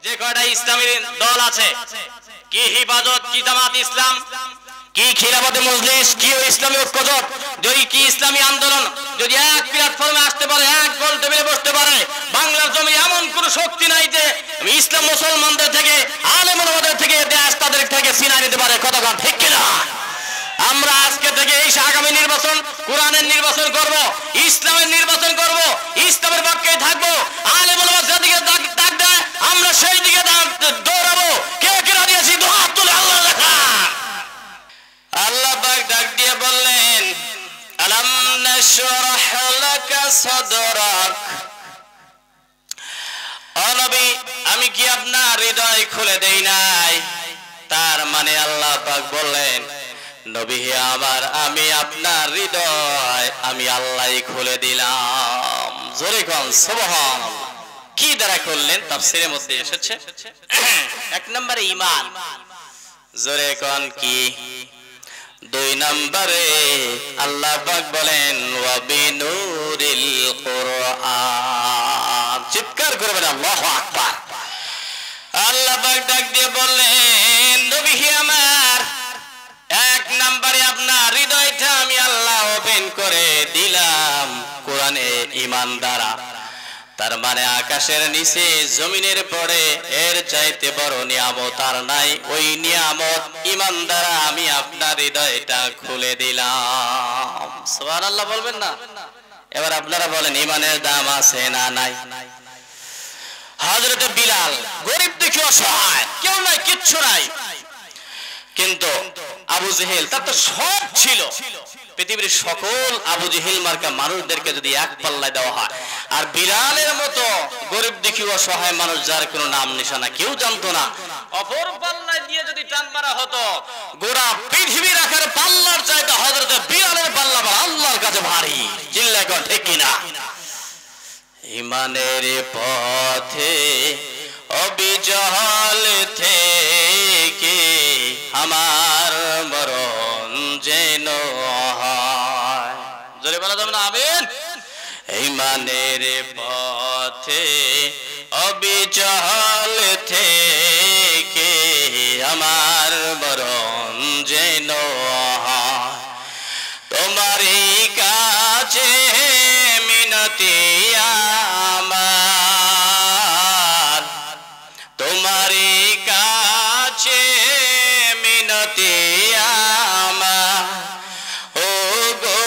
যে কয়টা ইসলামী দল আছে, কি হিফাজত, কি জামাত ইসলাম, কি খিলাফতে মজলিস, কি ইসলামী ঐক্যজোট, যদি কি ইসলামী আন্দোলন যদি এক প্ল্যাটফর্মে আসতে পারে, এক গোল টেবিলে বসতে পারে, বাংলার জমি এমন কোন শক্তি নাই যে ইসলাম মুসলমানদের থেকে, আলেম ওলামাদের থেকে, দেশ তাদের থেকে ছিনিয়ে নিতে পারে। কতক্ষণ ঠিক কিনা? আমরা আজকে থেকে এই আগামী নির্বাচন কোরআনের নির্বাচন করব, ইসলামের নির্বাচন করব, ইসলামের পক্ষে থাকবো। আলেম ওলামা যেদিকে ডাক দেয় আমরা সেই দিকে দৌড়াবো। কে কে রাজি আছি? দুই হাত তুলে আল্লাহ দেখা। আল্লাহ পাক ডাক দিয়ে বললেন, আলাম নাশরাহ লাকা সাদরাক, ও নবী আমি কি আপনার হৃদয় খুলে দেই নাই? তার মানে আল্লাহ পাক বললেন, নবী আমার আমি আপনার হৃদয় আমি আল্লাহই খুলে দিলাম। জোরে কোন সুবহানাল্লাহ। কি দ্বারা করলেন? তাফসীরের মধ্যে এসেছে এক নম্বরে ঈমান, জোরে কোন কি? দুই নম্বরে আল্লাহ পাক বলেন ওয়া বিনুরিল কুরআন। চিৎকার করে বলেন আল্লাহু আকবার। আল্লাহ পাক ডাক দিয়ে বললেন, নবী আমার এক নম্বরে আপনার হৃদয়টা আমি আল্লাহ ওপেন করে দিলাম কোরআনে ঈমান দ্বারা। তার মানে আকাশের নিচে জমিনের পরে এর চাইতে বড় নিয়ামত আর নাই। ওই নিয়ামত ঈমান দ্বারা আমি আপনার হৃদয়টা খুলে দিলাম। সুবহানাল্লাহ বলবেন না? এবার আপনারা বলেন ঈমানের দাম আছে না নাই? হযরত বিলাল গরীব দুঃখী অসহায়, কেউ নাই, কিচ্ছু নাই, কিন্তু আবু জেহেল তার তো সব ছিল। পৃথিবীর সকল আবু জেহেল মার্কা মানুষদেরকে যদি এক পাল্লায় দেওয়া হয়, আর বিলালের মতো গরিব দুঃখী অসহায় মানুষ যার কোনো নাম নিশানা কেউ জানতো না, অপর পাল্লায় দিয়ে যদি টান মারা হতো, গোটা পৃথিবীর আকার পাল্লার চাইতে হযরত বিলালের পাল্লা আল্লাহর কাছে ভারী। চিল্লায় কোন ঠিক কিনা? ঈমানের পথে অবিচল থেকে আমার মরণ যেন হয়। জোরে বলা যাবে না আমিন? ঈমানের পথে অবিচল থেকে আমার মরণ যেন হয়। তোমারই কাছে মিনতি আমার, তোমারই কাছে মিনতি আমার, ও গো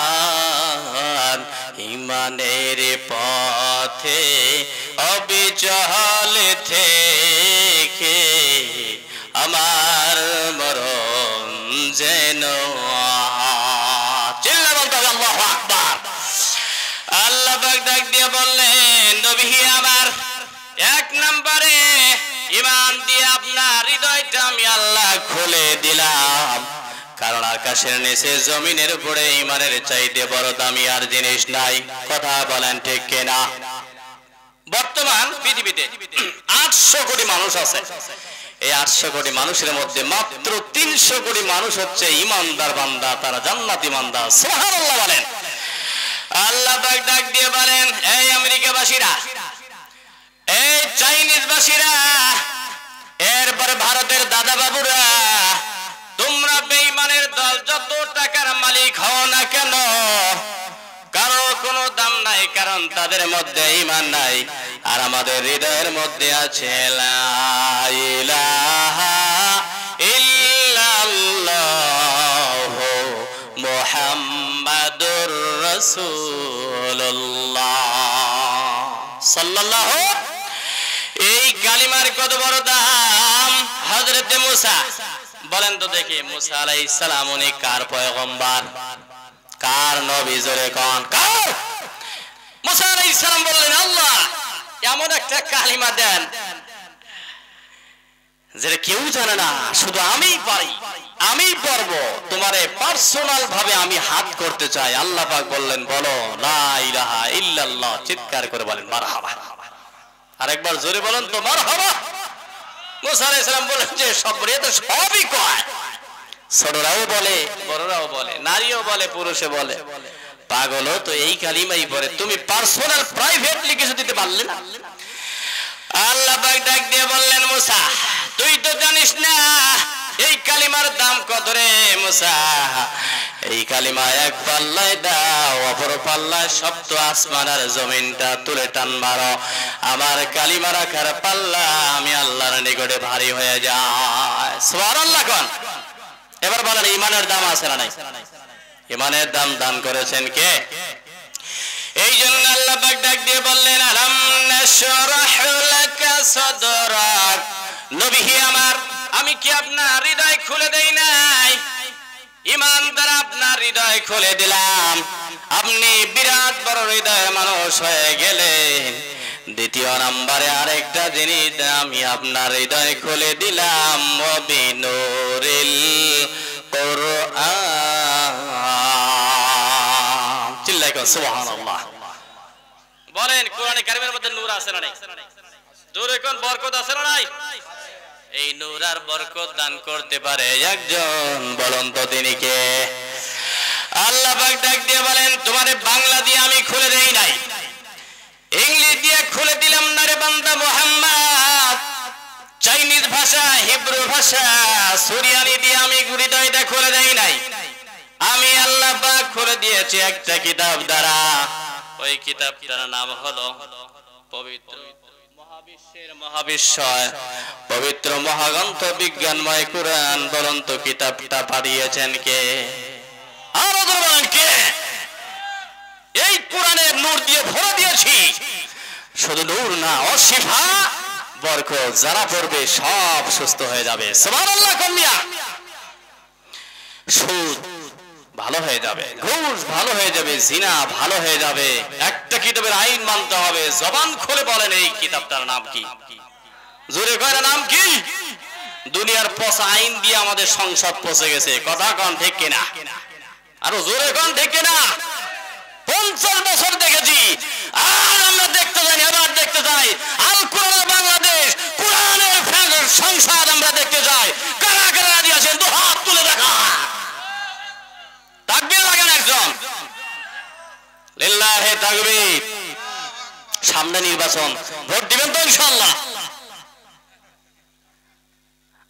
মহামহিয়ান। ঈমানের পথে অবিচল থেকে আমার মরণ যেন। চিল্লা বলতে হবে আল্লাহু আকবার। আল্লাহ পাক ডাক দিয়ে বললেন, নবী আমার এক নম্বরে ঈমান দিয়ে আপনার হৃদয়টা আমি আল্লাহ খুলে দিলাম, কারণ আকাশের নিচে জমিনের উপরে ঈমানের চাইতে বড় দামি আর জিনিস নাই। কথা বলেন ঠিক কিনা? বর্তমান পৃথিবীতে 800 কোটি মানুষ আছে। এই 800 কোটি মানুষের মধ্যে মাত্র 300 কোটি মানুষ হচ্ছে ঈমানদার বান্দা, তারা জান্নাতি বান্দা। সুবহানাল্লাহ বলেন। আল্লাহ পাক ডাক দিয়ে বলেন, এই আমেরিকাবাসীরা, এই চাইনিজ বাসীরা, এরপরে ভারতের দাদা বাবুরা, তোমরা বেঈমানের দল যত টাকার মালিক হও না কেন, কারো কোনো দাম নাই, কারণ তাদের মধ্যে ঈমান নাই। আর আমাদের হৃদয়ের মধ্যে আছে লা ইলাহা ইল্লাল্লাহু মুহাম্মাদুর রাসূলুল্লাহ সাল্লাল্লাহু। এই কালিমার কত বড় দাম। হযরত মুসা, বলেন তো দেখি, মুসা আলাইহিস সালাম উনি কার পয়গম্বর, কার নবী? জোরে কোন কার? মুসা আলাইহিস সালাম বললেন, আল্লাহ এমন একটা কালিমা দেন যেটা কেউ জানে না, শুধু আমিই পারি, আমি পড়ব, তোমারে পার্সোনাল ভাবে আমি হাত করতে চাই। আল্লাহ পাক বললেন, বলো লা ইলাহা ইল্লাল্লাহ। চিৎকার করে বলেন মারহাবা। আরেকবার জোরে বলেন তো মারহাবা। মুসা আলাইহিস সালাম বলেন যে সবরে তো সবই কয়, ছোটরাও বলে, বড়রাও বলে, নারীও বলে, পুরুষে বলে, পাগলও তো এই কালিমাই পড়ে, তুমি পার্সোনাল প্রাইভেটলি কিছু দিতে পারলে না? আল্লাহ পাক ডাক দিয়ে বললেন, মুসা তুই তো জানিস না এই কালিমার দাম কত রে মুসা। এই কালিমা এক পাল্লায় দাও, অপর পাল্লায় সপ্ত আসমান আর জমিনটা তুলে টান মারো, আমার কালিমা রাখার পাল্লা আমি আল্লাহর নিকটে ভারী হয়ে যায়। সুবহানাল্লাহ কোন। এবার বলেন ঈমানের দাম আছে না নাই? ঈমানের দাম দান করেছেন কে? এই জন্য আল্লাহ পাক ডাক দিয়ে বললেন, আলাম নাশরাহ লাকা সাদরাক, নবী আমার আমি কি আপনার হৃদয় খুলে দেই নাই? ঈমান দ্বারা আপনার হৃদয় খুলে দিলাম, আপনি বিরাট বড় হৃদয় মানুষ হয়ে গেলেন। দ্বিতীয় নম্বরে আরেকটা জিনিস আমি আপনার হৃদয় খুলে দিলাম, বিনুরিল কুরআন। চিল্লাই কর সুবহানাল্লাহ। বলেন কোরআনে কারিমের মধ্যে নূর আছে না নাই? জোরে কোন বরকত আছে না নাই? এই নূর আর বরকত দান করতে পারে একজন, বলুন তো তিনি কে? আল্লাহ পাক ডাক দিয়ে বলেন, তোমারে বাংলা দিয়ে আমি খুলে দেই নাই, ইংলিশ দিয়ে খুলে দিলাম না রে বান্দা মুহাম্মদ। চাইনিজ ভাষা, হিব্রু ভাষা, সুরিয়ানি দিয়ে আমি হৃদয়টা খুলে দেই নাই, আমি আল্লাহ পাক খুলে দিয়েছি একটা কিতাব দ্বারা। ওই কিতাবটার নাম হলো পবিত্র মহাবিশ্বের মহাবিশ্বয়, পবিত্র মহাগ্রন্থ বিজ্ঞানময় কুরআন। বলুন তো কিতাবটা পাঠিয়েছেন কে? আরো বলেন কে? এই কোরআনের নূর দিয়ে ভরে দিয়েছি। শুধু নূর না, অশিফা বরকত, যারা পড়বে সব সুস্থ হয়ে যাবে। সুবহানাল্লাহ কমিয়া। সুদ ভালো হয়ে যাবে, ঘুষ ভালো হয়ে যাবে, জিনা ভালো হয়ে যাবে। একটা কিতাবের আইন মানতে হবে। জবান খুলে বলেন এই কিতাবটার নাম কি? জোরে কয় নাম কি? দুনিয়ার পচা আইন দিয়ে আমাদের সংসদ পচে গেছে, কথা কন ঠিক কিনা? আরো জোরে কন ঠিক কিনা? 50 বছর দেখেছি, আর আমরা দেখতে যাই, আবার দেখতে যাই। আল কোরআন বাংলাদেশ, কোরআনের সংসদ আমরা দেখতে যাই। কারা কারা রাজি আছেন তো হাত তুলে দেখা। তাকবীর লাগান একজন। লিল্লাহি তাকবীর। সামনে নির্বাচন, ভোট দিবেন তো ইনশাআল্লাহ?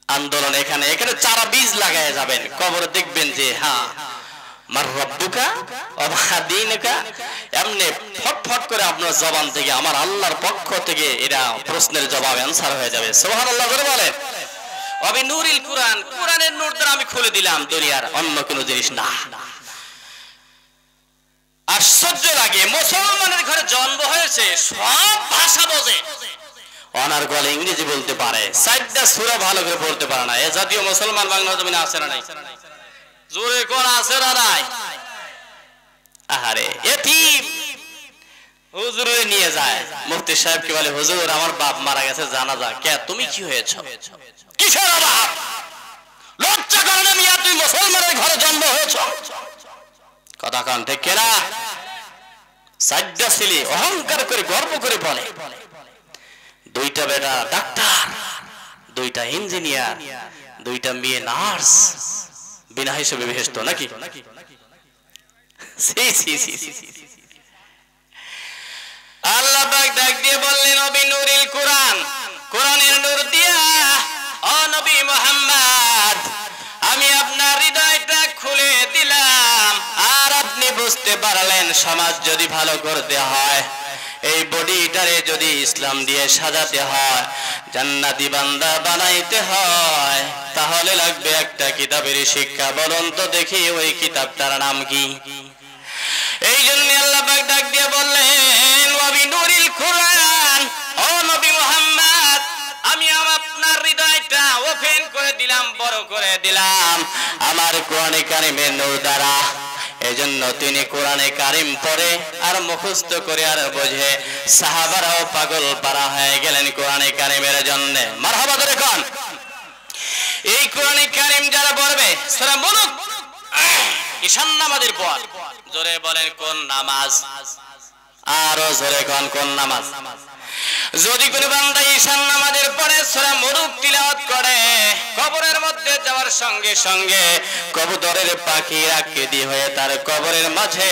আন্দোলন এখানে এখানে চারা বীজ লাগায় যাবেন, কবরে দেখবেন যে হ্যাঁ মার রব্বুকা ওয়া মা দীনুকা, এমনি ফটফট করে আপনার জবান থেকে আমার আল্লাহর পক্ষ থেকে এটা প্রশ্নের জবাব অ্যানসার হয়ে যাবে। সুবহানাল্লাহ করে বলেন। ওয়া বিনুরিল কুরআন, কোরআনের নূর দ্বারা আমি খুলে দিলাম, দুনিয়ার অন্য কোনো জিনিস না। আশ্চর্য লাগে, মুসলমানের ঘরে জন্ম হয়েছে, সব ভাষা বোঝে, অনার্গল ইংরেজি বলতে পারে, 4টা সূরা ভালো করে পড়তে পারে না। এ জাতীয় মুসলমান বাংলা জমিনে আছে না নাই? জোরে কোন আছে না নাই? আহারে এতিম হুজুরে নিয়ে যায়, মুফতি সাহেবকে বলে, হুজুর আমার বাপ মারা গেছে, জানাজা। কে তুমি কি হয়েছো? কিসের অভাব? লজ্জা করে না মিয়া, তুই মুসলমানের ঘরে জন্ম হয়েছো? কথা কান ঠিক কিনা? 4টা ছেলে অহংকার করে গর্ব করে বলে, 2টা বেটা ডাক্তার, 2টা ইঞ্জিনিয়ার, 2টা মেয়ে নার্স, বিনা হিসেবে বেহেশত নাকি? আল্লাহ পাক ডাক দিয়ে বললেন, ও বিনুরিল কুরআন, কোরআনের নূর দিয়া ও নবী মুহাম্মদ আমি আপনার হৃদয়টা খুলে দিলাম। আর আপনি বুঝতে পারলেন সমাজ যদি ভালো করতে হয়, এই বডিটারে যদি ইসলাম দিয়ে সাজাতে হয়, জান্নাতি বান্দা বানাইতে হয়, তাহলে লাগবে একটা কিতাবের শিক্ষা। বলুন তো দেখি ওই কিতাবটার নাম কি? এই জন্য আল্লাহ পাক ডাক দিয়ে বললেন, ওয়া বিনুরিল কুরআন, ও নবী মুহাম্মদ আমি আপনার হৃদয়টা ওপেন করে দিলাম, বড় করে দিলাম আমার কোরআনে কারিমের নূর দ্বারা। এজন্য তিনি কোরআনে কারিম পড়ে আর মুখস্থ করে আর বোঝে, সাহাবারাও পাগল পারা হয়ে গেলেন কোরআনে কারিমের জন্য। মারহাবা ধরে কোন এই কোরআনে কারিম যারা পড়বে, সূরা মুলক ঈশান নামাজের পর, জোরে বলেন কোন নামাজ? আরো জোরে কোন নামাজ? যদি কোনো বান্দা ঈশান নামাজের পরে সূরা মুলুক তিলাওয়াত করে কবরের মধ্যে যাওয়ার সঙ্গে সঙ্গে কবুতরের পাখি আকৃতি হয়ে তার কবরের মাঝে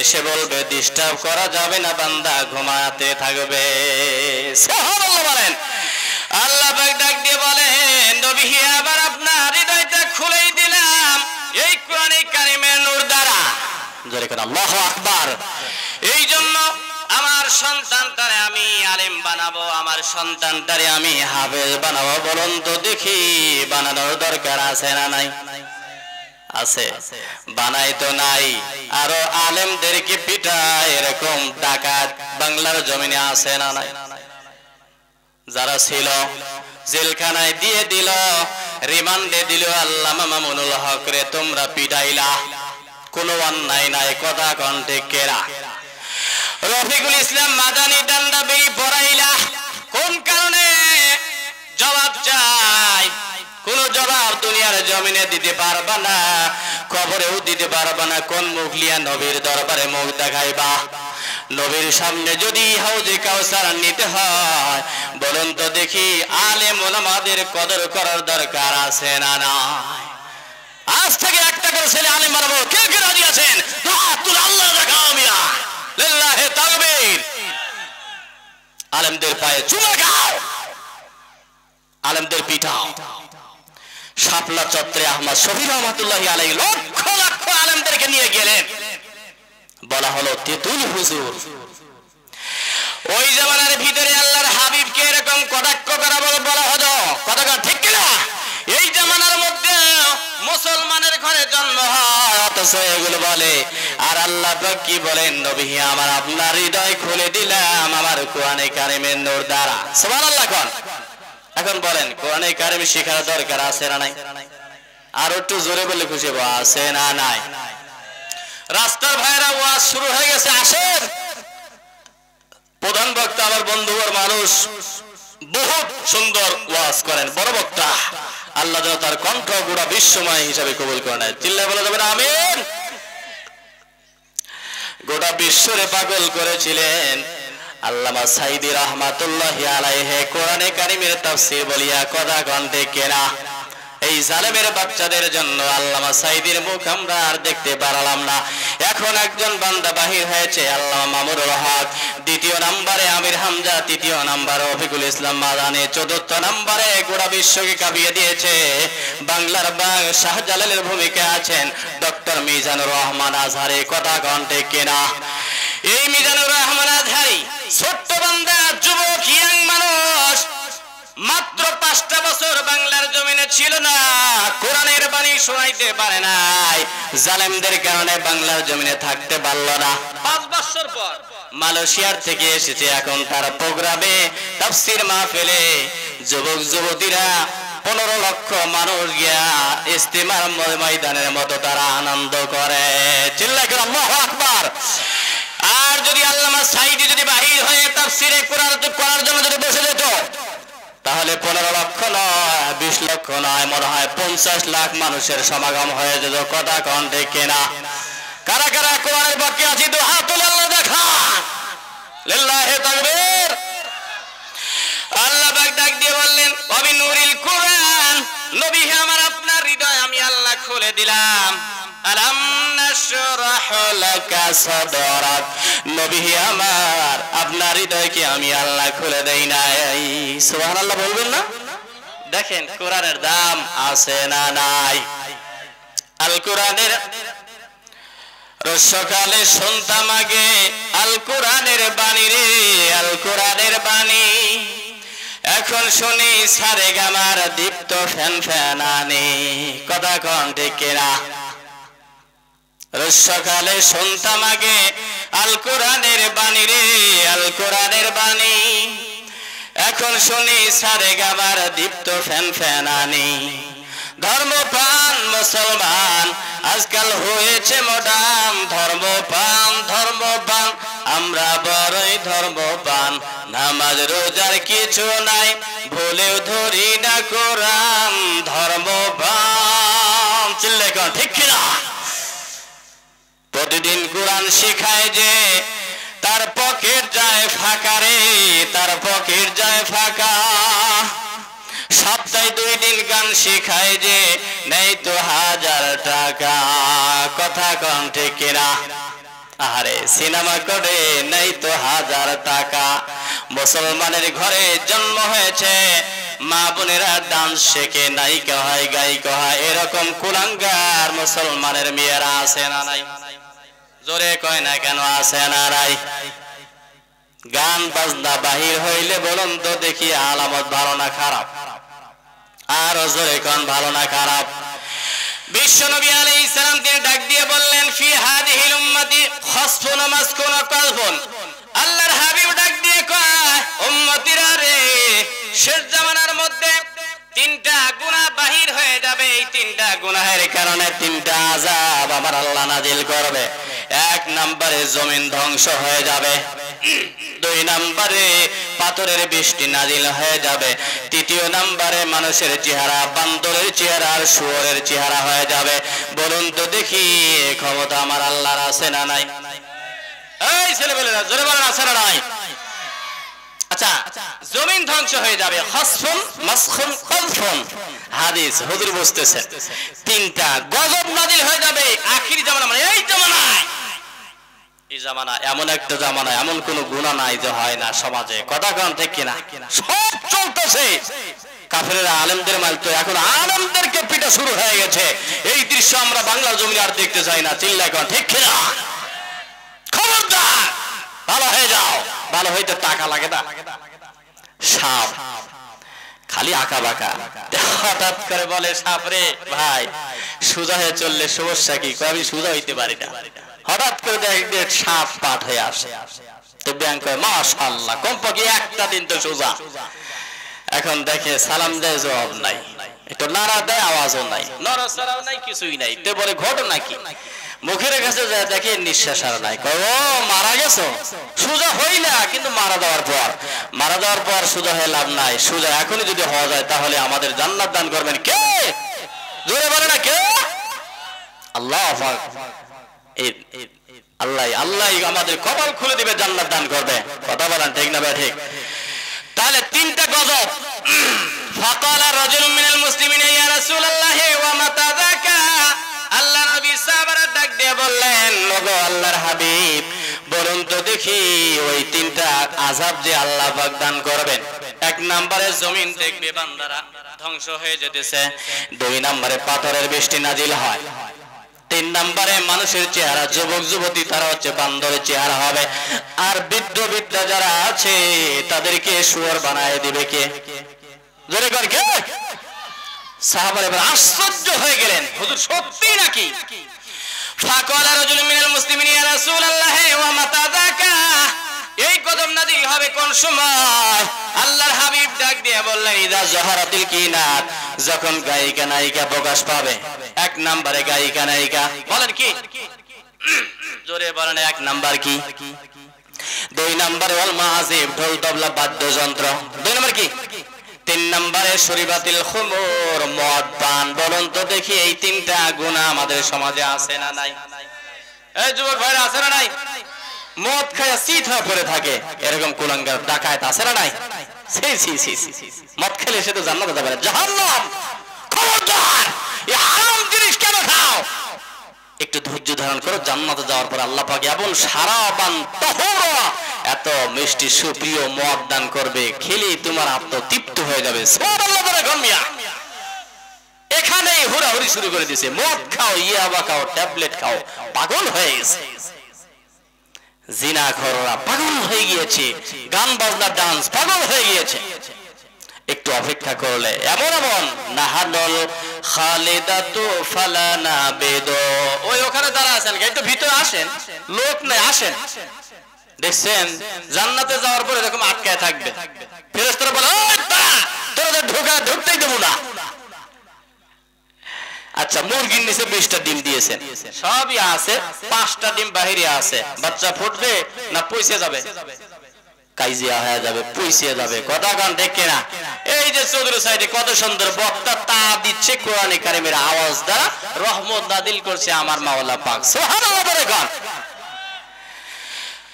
সে বলবে ডিস্টার্ব করা যাবে না, বান্দা ঘুমাতে থাকবে। সুবহানাল্লাহ বলেন। আল্লাহ পাক ডাক দিয়ে বলেন নবী আবার আপনার হৃদয়টা খুলেই দিলাম এই কোরআনে কারিমের নূর দ্বারা। জোরে করে আল্লাহু আকবার। এই জন্য আমার সন্তানটারে আমি আলেম বানাবো, আমার সন্তানটারে আমি হাফেজ বানাবো। বলুন তো দেখি বানানোর দরকার আছে না নাই? আছে। বানাই তো নাই, আরো আলেমদেরকে পিটায় এরকম ডাকাত বাংলার জমিনে আছে না নাই? যারা ছিল জেলখানায় দিয়ে দিল, রিমান্ডে দিল। আল্লামা মামুনুল হক রে তোমরা পিটাইলা, কোনো অন্যায় নাই, কথা কণ্ঠে কেরা। রফিকুল ইসলাম মাদানী ডান্ডা বেরি পড়াইলা, কোন কারণে? জবাব চাই। কোন জবাব দুনিয়ার জমিনে দিতে পারবা না, কবরেও দিতে পারবা না। কোন মুখ লিয়া নবীর দরবারে মুখ দেখাইবা? নবীর সামনে যদি হাউজে কাউসার নিতে হয়, বলুন তো দেখি আলেম ওলামাদের কদর করার দরকার আছে না নাই? আজ থেকে একটা করে ছেলে আলেম বানাবো, কে কে রাজি আছেন? আল্লাহ দেখাও মিয়া, লিল্লাহি তাকবীর। আলেমদের পায়ে চুমা খাও, আলেমদের পিটাও। শাপলা চত্বরে আহমদ শফি রহমাতুল্লাহি আলাইহি লক্ষ লক্ষ আলেমদেরকে নিয়ে গেলেন, বলা হলো তেতুল হুজুর। ওই জামানার ভিতরে আল্লাহর হাবিবকে এরকম কটাক্ষ করা বলা হলো, কথা ঠিক কিনা? এই জামানার মধ্যে মুসলমানের ঘরে জন্ম হয়, অথচ এগুলো বলে। আর আল্লাহ পাক কি বলেন? নবী আমার আপনার হৃদয় খুলে দিলাম আমার কোরআনে কারিমের নূর দ্বারা। সুবহানাল্লাহ কোন। এখন বলেন কোরআনে কারিম শেখার দরকার আছে না নাই? আর একটু জোরে বলে খুশি হবো, আছে না নাই? রাস্তার ভাইরা ওয়াজ শুরু হয়ে গেছে, আসেন। প্রধান বক্তা আমার বন্ধু আর মানুষ, বহুত সুন্দর ওয়াজ করেন, বড় বক্তা। আল্লাহ যেন তার কণ্ঠ গোটা বিশ্বময় হিসাবে কবুল করে নেয়। চিল্লায় বলা যাবে না আমিন? গোটা বিশ্বরে পাগল করেছিলেন আল্লামা সাইদি রহমাতুল্লাহি আলাইহি। কোরআনে কারিমের তাফসীর বলিয়া কথা কণ্ঠে কেনা। এই জালেমের বাচ্চাদের জন্য আল্লামা সাইদির মুখ আমরা আর দেখতে পারলাম না। এখন একজন বান্দা বাহির হয়েছে, আল্লামা মামুনুল হক। দ্বিতীয় নম্বরে আমির হামজা, তৃতীয় নম্বরে রফিকুল ইসলাম মাদানী, চতুর্থ নম্বরে গোটা বিশ্বকে কাঁপিয়ে দিয়েছে বাংলার শাহজালালের ভূমিকা আছেন ডক্টর মিজানুর রহমান আজহারি। কথা কণ্ঠে কেনা। এই মিজানুর রহমান আজহারি ছোট্ট বান্দা, যুবক, ইয়াং মানুষ, মাত্র 5টা বছর বাংলার জমিনে ছিল না, কোরআনের বাণী শোনাইতে পারে নাই। জালেমদের কারণে বাংলার জমিনে থাকতে পারল না। 5 বছর পর মালয়েশিয়ার থেকে এসেছে। এখন তার প্রোগ্রামে তাফসীর মাহফিলে যুবক যুবতীরা 15 লক্ষ মানুষ গিয়া ইস্তেমার ময়দানের মতো তারা আনন্দ করে। চিল্লায় করে আল্লাহু আকবার। আর যদি আল্লামা সাইদি যদি বাহির হয়ে তাফসীরে কোরআন করার জন্য যদি বসে যেত, তাহলে 15 লক্ষ নয়, 20 লক্ষ নয়, মনে হয় 50 লাখ মানুষের সমাগম হয়ে যেত। কথা কণ্ঠে কেনা। কারা কারা কোরআনের পক্ষে আছি তো হাত তুলে আল্লাহ দেখা। লিল্লাহি তাকবীর। আল্লাহ পাক ডাক দিয়ে বললেন ওয়াবি নূরিল কোরআন, নবী আমার আপনার হৃদয় আমি আল্লাহ খুলে দিলাম। আলাম নাশরাহ লাকা সাদরাক, নবী আমার আপনার হৃদয়কে আমি আল্লাহ খুলে দেই নাই। সুবহানাল্লাহ বলবেন না? দেখেন কোরআনের দাম আছে না নাই? আল কোরআনের রসকালে শুনতাম আগে আল কোরআনের বাণী রে, আল কোরআনের বাণী। এখন শুনি সারে গামার দীপ্ত ফ্যান ফ্যানানি। কথা কণ্ঠে কেনা। সকালে শুনতাম আগে আল কোরআনের বাণী রে, আল কোরআনের বাণী। এখন শুনি সারে গামার দীপ্ত ফ্যান ফ্যানানি। ধর্মপ্রাণ মুসলমান আজকাল হয়েছে মডার্ন। ধর্মপ্রাণ ধর্মপ্রাণ আমরা বড়ই ধর্মপ্রাণ। নামাজ রোজার কিছু নাই, ভুলেও ধরি না কোরআন। ধর্মপ্রাণ চিল্লে কোন ঠিক কিনা? প্রতিদিন কোরআন শিখায় যে তার পকেট যায় ফাঁকা রে, তার পকেট যায় ফাঁকা। সপ্তাহে 2 দিন গান শেখায় যে নেই তো 1000 টাকা। কথা কম ঠিক কিনা? আরে সিনেমা করে নেই তো 1000 টাকা। মুসলমানের ঘরে জন্ম হয়েছে, মা বোনেরা ডান্স শেখে, নায়িকা হয় গায়িকা হয়, এরকম কুলাঙ্গার মুসলমানের মেয়েরা আছে না নাই? জোরে কয় না কেন আছে না নাই? গান বাজনা বাহির হইলে বলুন তো দেখি আলামত ভালো না খারাপ? আর জোরে কোন ভালো না খারাপ? বিশ্বনবী আলাইহিস সালাম তিনি ডাক দিয়ে বললেন, ফি হাদিহিল উম্মতি খাসফুন মাসকুন কালবুন। আল্লাহর হাবিব ডাক দিয়ে কয়, উম্মতিরা রে, শেষ জামানার মধ্যে 3টা গুনাহ বাহির হয়ে যাবে। এই 3টা গুনাহের কারণে 3টা আযাব আমার আল্লাহ নাজিল করবে। 1 নম্বরে জমিন ধ্বংস হয়ে যাবে, 2 নম্বরে পাথরের বৃষ্টি নাজিল হয়ে যাবে, 3য় নম্বরে মানুষের চেহারা বান্দরের চেহারা আর শুয়োরের চেহারা হয়ে যাবে। বলুন তো দেখি ক্ষমতা আমার আল্লাহর আছে না নাই? এই ছেলেবেলেরা জোরে বলেন আছে না নাই? আচ্ছা, জমিন ধ্বংস হয়ে যাবে, খাসফুন মাসখুন কালফুন। হাদিস হুজুর বুঝতেছেন, 3টা গজব নাজিল হয়ে যাবে আখির জামানা, মানে এই জামানায়। এই জামানা এমন একটা জামানা, এমন কোন গুনাহ নাই যে হয় না সমাজে। কথা কোন ঠিক কিনা? সব চলতেছে। কাফেররা আলেমদের মারতো, এখন আলেমদেরকে পিটা শুরু হয়ে গেছে। এই দৃশ্য আমরা বাংলার জমিনে আর দেখতে চাই না। চিল্লায় কোন ঠিক কিনা? খবরদার, ভালো হয়ে যাও। ভালো হইতে টাকা লাগে না। সাপ খালি আঁকা বাঁকা, হঠাৎ করে বলে সাপ রে ভাই সোজা হয়ে চললে সমস্যা কি? আমি সোজা হইতে পারি না। হঠাৎ করে দেখে সাপ পাঠ হয়ে আসে, তো ব্যাংক কয় মাশাআল্লাহ, কমপক্ষে একটা দিন তো সোজা। এখন দেখে সালাম দেয়, জবাব নাই, একটু নাড়া দেয়, আওয়াজও নাই, নড়াচড়াও নাই, কিছুই নাই। তো বলে ঘটনা কি? মুখের কাছে যায় দেখে নিঃশ্বাস আর নাই। কয় ও মারা গেছো? সোজা হই না, কিন্তু মারা দেওয়ার পর সোজা হয়ে লাভ নাই। সোজা এখনই যদি হওয়া যায় তাহলে আমাদের জান্নাত দান করবেন কে? জোরে বলে না কে? আল্লাহ। আল্লাহ আমাদের কপাল খুলে দিবে, জান্নাত দান করবে। কথা বলেন ঠিক না? ঠিক। তাহলে 3টা গজব। ফাকালা রাজুলুম মিনাল মুসলিমিনা ইয়া রাসূলুল্লাহ ওয়া মাতা যাকা। আল্লাহ নবী সাহাবারা ডাক দিয়ে বললেন, ওগো আল্লাহর হাবিব, বলুন তো দেখি ওই 3টা আযাব যে আল্লাহ পাক দান করবেন। 1 নম্বরে জমিন দেখবে বান্দারা ধ্বংস হয়ে যেতেছে, 2 নম্বরে পাথরের বৃষ্টি নাজিল হয়, 3 নম্বরে মানুষের চেহারা, যুবক যুবতী তারা হচ্ছে বান্দরের চেহারা হবে, আর বৃদ্ধ বৃদ্ধা যারা আছে তাদেরকে শুয়োর বানায় দিবে কে? জোরে কর কে? সাহাবারা এবার আশ্চর্য হয়ে গেলেন, হুজুর সত্যি নাকি? ফাকালা রাজুলুম মিনাল মুসলিমিনা ইয়া রাসূলুল্লাহ ওয়া মাতা যাকা। এই কদম নাজিল হবে কোন সময়? আল্লাহর হাবিব ডাক দিয়ে বললেন, ইদা যাহারাতিল কিনাত, যখন গায়িকা নায়িকা প্রকাশ পাবে। 1 নম্বরে গায়িকা নায়িকা, বলেন কি? জোরে বলেন 1 নাম্বার কি? 2 নম্বরে ওয়াল মাযিব, ঢোল তবলা বাদ্যযন্ত্র। 2 নম্বর কি? 3 নম্বরে শরীবাতিল খুমুর, মদ পান। বলুন তো দেখি এই 3টা গুনাহ আমাদের সমাজে আছে না নাই? এই যুবক ভাইরা আছে না নাই? মদ খায় সিট হয়ে পড়ে থাকে, এরকম কুলাঙ্গার ডাকাত আছে না নাই? মদ খেলে সে তো জান্নাতে যাবে না, জাহান্নাম। খবরদার, এই হারাম জিনিস কেন খাও? একটু ধৈর্য ধারণ করো, জান্নাতে যাওয়ার পর আল্লাহ পাক এমন সারাবান তাহুরা, এত মিষ্টি সুপ্রিয় মদ দান করবে, খেলে তোমার আত্মতৃপ্ত হয়ে যাবে। সুবহানাল্লাহ বলে গম্মিয়া এখানেই হুড়াহুড়ি শুরু করে দিয়েছে, মদ খাও, ইয়াবা খাও, ট্যাবলেট খাও, পাগল হয়ে গেছে। জিনাখোররা পাগল হয়ে গিয়েছে, গান বাজনা ডান্স পাগল হয়ে গিয়েছে। একটু অপেক্ষা করলে এমন এমন নাহানুল খালিদাতু ফালানা বেদো, ওই ওখানে দাঁড়া আছেন, একটু ভিতরে আসেন, লোক নাই, আসেন। দেখছেন জান্নাতে যাওয়ার পরে এরকম আটকায় থাকবে, ফেরেশতারা বলে ওই দাঁড়া, তোদের ঢুকতেই দেব না। আচ্ছা, মুরগির নিচে 20টা ডিম দিয়েছেন, সবই আছে, 5টা ডিম বাহিরে আছে, বাচ্চা ফুটবে না পয়সা যাবে? কাইজিয়া হয়ে যাবে, পয়সা যাবে। কথা গান দেখে না? এই যে চৌধুরী সাইডে কত সুন্দর বক্তা তা দিচ্ছে, কোরআনে কারিমের আওয়াজ দ্বারা রহমত নাজিল করছে আমার মাওলা পাক। সুবহানাল্লাহ বলে গান।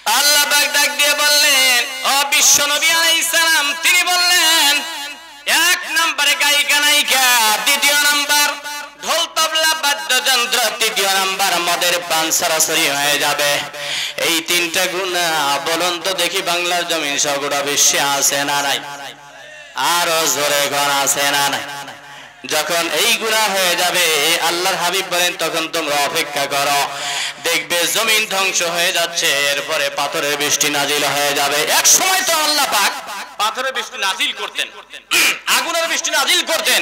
আল্লাহ পাক ডাক দিয়ে বললেন, ও বিশ্ব নবী আলাইহিস সালাম, তিনি বললেন, এক নম্বরে গায়িকা নায়িকা, দ্বিতীয় নাম্বার ঢোল তবলা বাদ্যযন্ত্র, তৃতীয় নাম্বার মদের পান সরাসরি হয়ে যাবে। এই তিনটা গুনাহ বলুন তো দেখি বাংলার জমিন সহ গোটা বিশ্বে আছে না নাই? আরো জোরে ঘর আছে না নাই? যখন এই গুনাহ হয়ে যাবে আল্লাহর হাবিব বলেন, তখন তোমরা অপেক্ষা করো, দেখবে জমিন ধ্বংস হয়ে যাচ্ছে, এরপরে পাথরের বৃষ্টি নাজিল হয়ে যাবে। এক সময় তো আল্লাহ পাক পাথরের বৃষ্টি নাজিল করতেন, আগুনের বৃষ্টি নাজিল করতেন।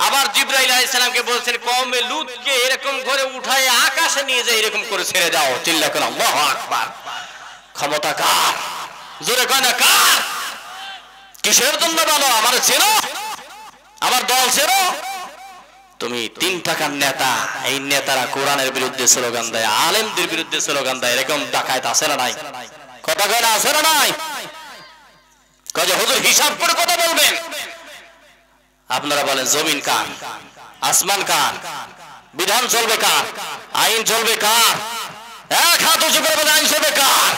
আবার জিবরাইল আলাইহিস সালামকে বলছেন, কওমে লূতকে এরকম করে উঠায় আকাশে নিয়ে যায়, এরকম করে ছেড়ে দাও। চিল্লা করে আল্লাহু আকবার। ক্ষমতা কার? জোরে কয় না কার? কিসের জন্য বলো? আমার চেনো? আমার দল চেনো? তুমি 3 টাকার নেতা, এই নেতারা কোরআনের বিরুদ্ধে স্লোগান দেয়, আলেমদের বিরুদ্ধে স্লোগান দেয়, এরকম ডাকাত আছে না নাই? কথা কয় না আছে না নাই? কয় যে হুজুর হিসাব করে কথা বলবেন। আপনারা বলেন জমিন কার? আসমান কার? বিধান চলবে কার? আইন চলবে কার? এক হাত উঁচু করে বলে আইন চলবে কার?